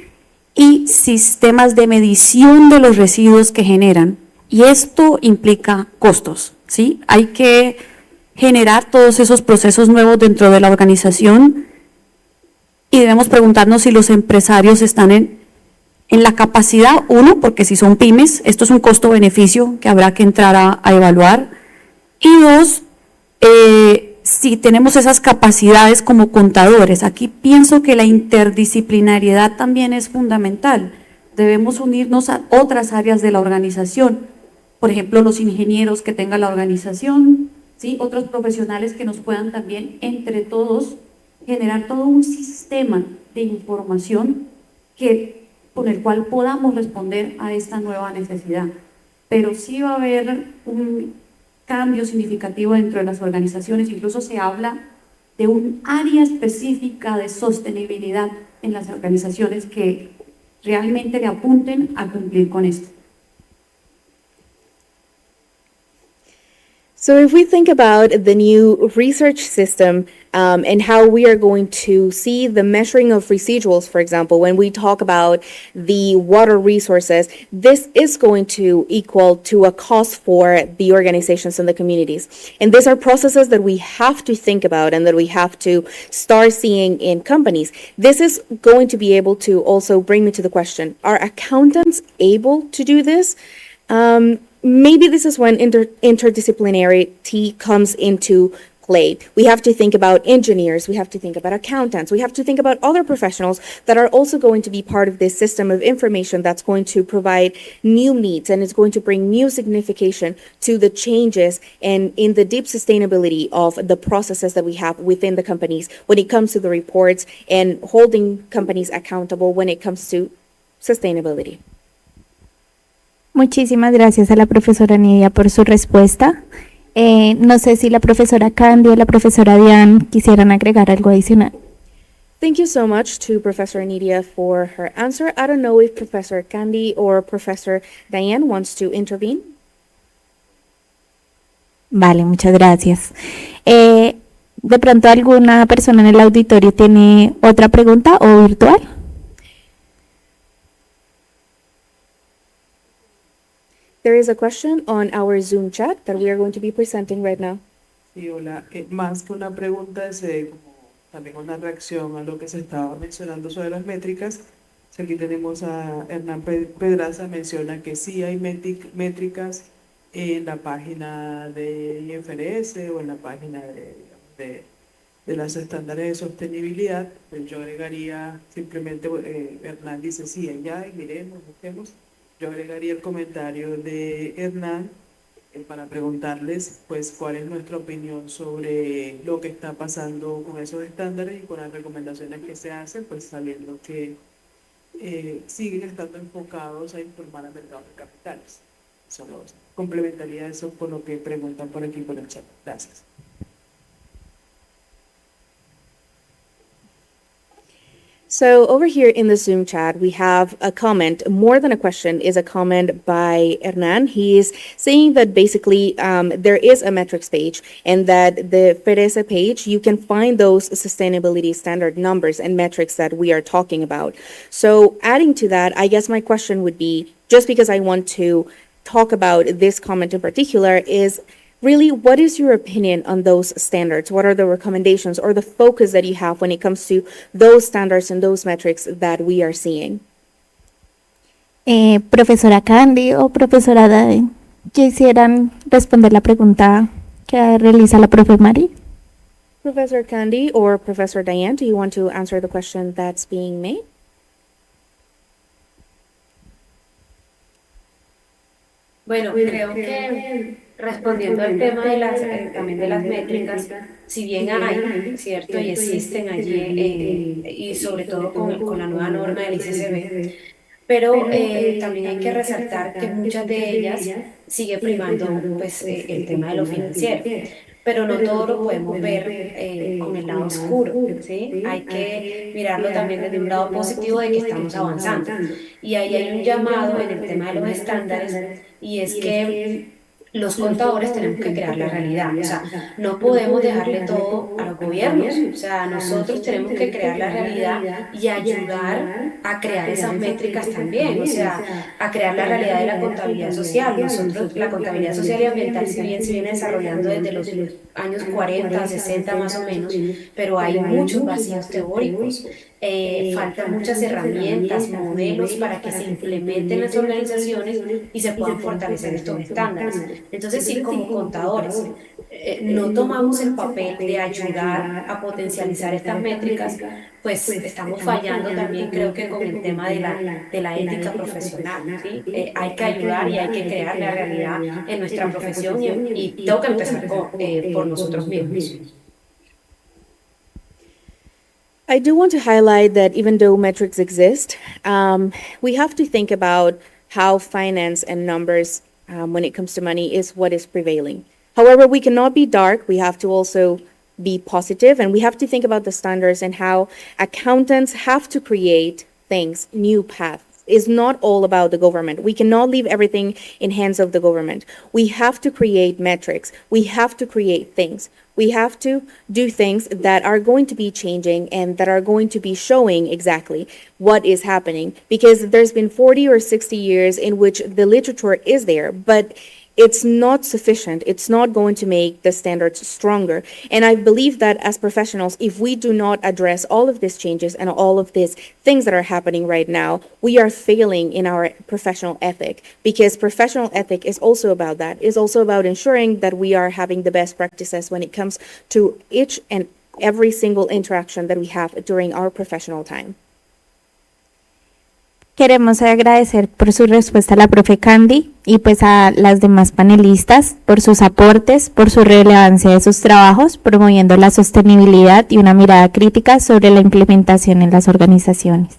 y sistemas de medición de los residuos que generan. Y esto implica costos, ¿sí? Hay que generar todos esos procesos nuevos dentro de la organización y debemos preguntarnos si los empresarios están en la capacidad, uno, porque si son pymes, esto es un costo-beneficio que habrá que entrar a evaluar, y dos, si tenemos esas capacidades como contadores. Aquí pienso que la interdisciplinariedad también es fundamental. Debemos unirnos a otras áreas de la organización, por ejemplo, los ingenieros que tenga la organización, ¿sí? Otros profesionales que nos puedan también, entre todos, generar todo un sistema de información con el cual podamos responder a esta nueva necesidad. Pero sí va a haber un cambio significativo dentro de las organizaciones, incluso se habla de un área específica de sostenibilidad en las organizaciones que realmente le apunten a cumplir con esto. So if we think about the new research system and how we are going to see the measuring of residuals, for example, when we talk about the water resources, this is going to equal to a cost for the organizations and the communities. And these are processes that we have to think about and that we have to start seeing in companies. This is going to be able to also bring me to the question, are accountants able to do this? Maybe this is when interdisciplinarity comes into play. We have to think about engineers, we have to think about accountants, we have to think about other professionals that are also going to be part of this system of information that's going to provide new needs and is going to bring new signification to the changes and in the deep sustainability of the processes that we have within the companies when it comes to the reports and holding companies accountable when it comes to sustainability. Muchísimas gracias a la profesora Nydia por su respuesta. No sé si la profesora Candy o la profesora Diane quisieran agregar algo adicional. Thank you so much to Professor Nydia for her answer. I don't know if Professor Candy or Professor Diane wants to intervene. Vale, muchas gracias. ¿De pronto alguna persona en el auditorio tiene otra pregunta o virtual? There is a question on our Zoom chat that we are going to be presenting right now. Sí, hola. Más que una pregunta, es como también una reacción a lo que se estaba mencionando sobre las métricas. Aquí tenemos a Hernán Pedraza, menciona que sí hay métricas en la página de IFRS o en la página de los estándares de sostenibilidad. Pues yo agregaría simplemente, Hernán dice sí, allá y miremos, busquemos. Yo agregaría el comentario de Hernán para preguntarles pues cuál es nuestra opinión sobre lo que está pasando con esos estándares y con las recomendaciones que se hacen, pues sabiendo que siguen estando enfocados a informar al mercado de capitales. Solo complementaría eso por lo que preguntan por aquí por el chat. Gracias. So over here in the Zoom chat, we have a comment, more than a question, is a comment by Hernán. He is saying that basically there is a metrics page and that the FERESA page, you can find those sustainability standard numbers and metrics that we are talking about. So adding to that, I guess my question would be, just because I want to talk about this comment in particular, is really, what is your opinion on those standards? What are the recommendations or the focus that you have when it comes to those standards and those metrics that we are seeing? Profesora Candy o profesora Diane, ¿quisieran responder la pregunta que realiza la profe Mari? Professor Candy or Professor Diane, do you want to answer the question that's being made? Bueno, creo que respondiendo al tema de también de las métricas, si bien hay, ¿cierto? Y existen allí, y sobre todo con la nueva norma del ICCB, pero también hay que resaltar que muchas de ellas sigue primando pues, el tema de lo financiero. Pero no todo lo podemos ver con el lado oscuro, ¿sí? Hay que mirarlo también desde un lado positivo de que estamos avanzando. Y ahí hay un llamado en el tema de los estándares, y es que los contadores tenemos que crear la realidad, o sea, no podemos dejarle todo a los gobiernos, o sea, nosotros tenemos que crear la realidad y ayudar a crear esas métricas también, o sea, a crear la realidad de la contabilidad social. Nosotros, la contabilidad social y ambiental, si bien se viene desarrollando desde los años 40, 60 más o menos, pero hay muchos vacíos teóricos. Faltan muchas herramientas, modelos para que se implementen las organizaciones y se puedan fortalecer estos estándares. Entonces, si como contadores no tomamos el papel de ayudar a potencializar estas métricas, pues estamos fallando también, creo que con el tema de la ética profesional, ¿sí? Hay que ayudar y hay que crear la realidad en nuestra profesión y tengo que empezar por nosotros mismos. I do want to highlight that even though metrics exist, we have to think about how finance and numbers, when it comes to money, is what is prevailing. However, we cannot be dark. We have to also be positive, and we have to think about the standards and how accountants have to create things, new paths is not all about the government. We cannot leave everything in hands of the government. We have to create metrics. We have to create things. We have to do things that are going to be changing and that are going to be showing exactly what is happening, because there's been 40 or 60 years in which the literature is there, but it's not sufficient. It's not going to make the standards stronger. And I believe that as professionals, if we do not address all of these changes and all of these things that are happening right now, we are failing in our professional ethic, because professional ethic is also about that. It's also about ensuring that we are having the best practices when it comes to each and every single interaction that we have during our professional time. Queremos agradecer por su respuesta a la profe Candy y pues a las demás panelistas por sus aportes, por su relevancia de sus trabajos, promoviendo la sostenibilidad y una mirada crítica sobre la implementación en las organizaciones.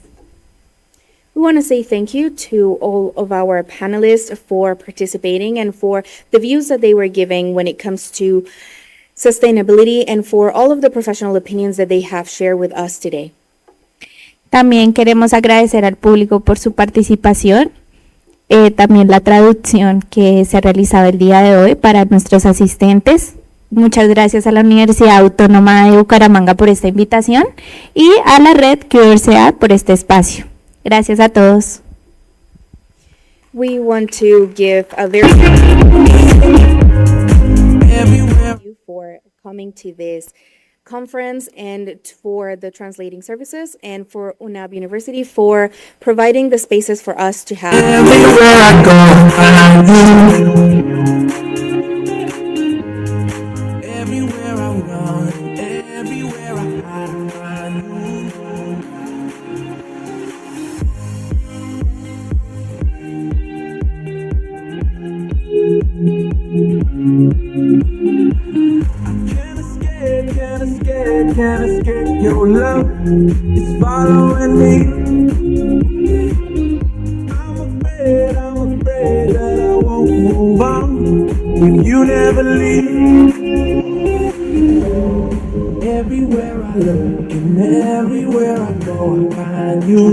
We want to say thank you to all of our panelists for participating and for the views that they were giving when it comes to sustainability, and for all of the professional opinions that they have shared with us today. También queremos agradecer al público por su participación, también la traducción que se ha realizado el día de hoy para nuestros asistentes. Muchas gracias a la Universidad Autónoma de Bucaramanga por esta invitación y a la red Universidad por este espacio. Gracias a todos. We want to give a very thank you for coming to this conference, and for the translating services, and for UNAB University for providing the spaces for us to have. Everywhere I go, I find you. Everywhere I run, everywhere I hide, I find Can't escape your love, it's following me. I'm afraid that I won't move on if you never leave. Everywhere I look and everywhere I go, I find you.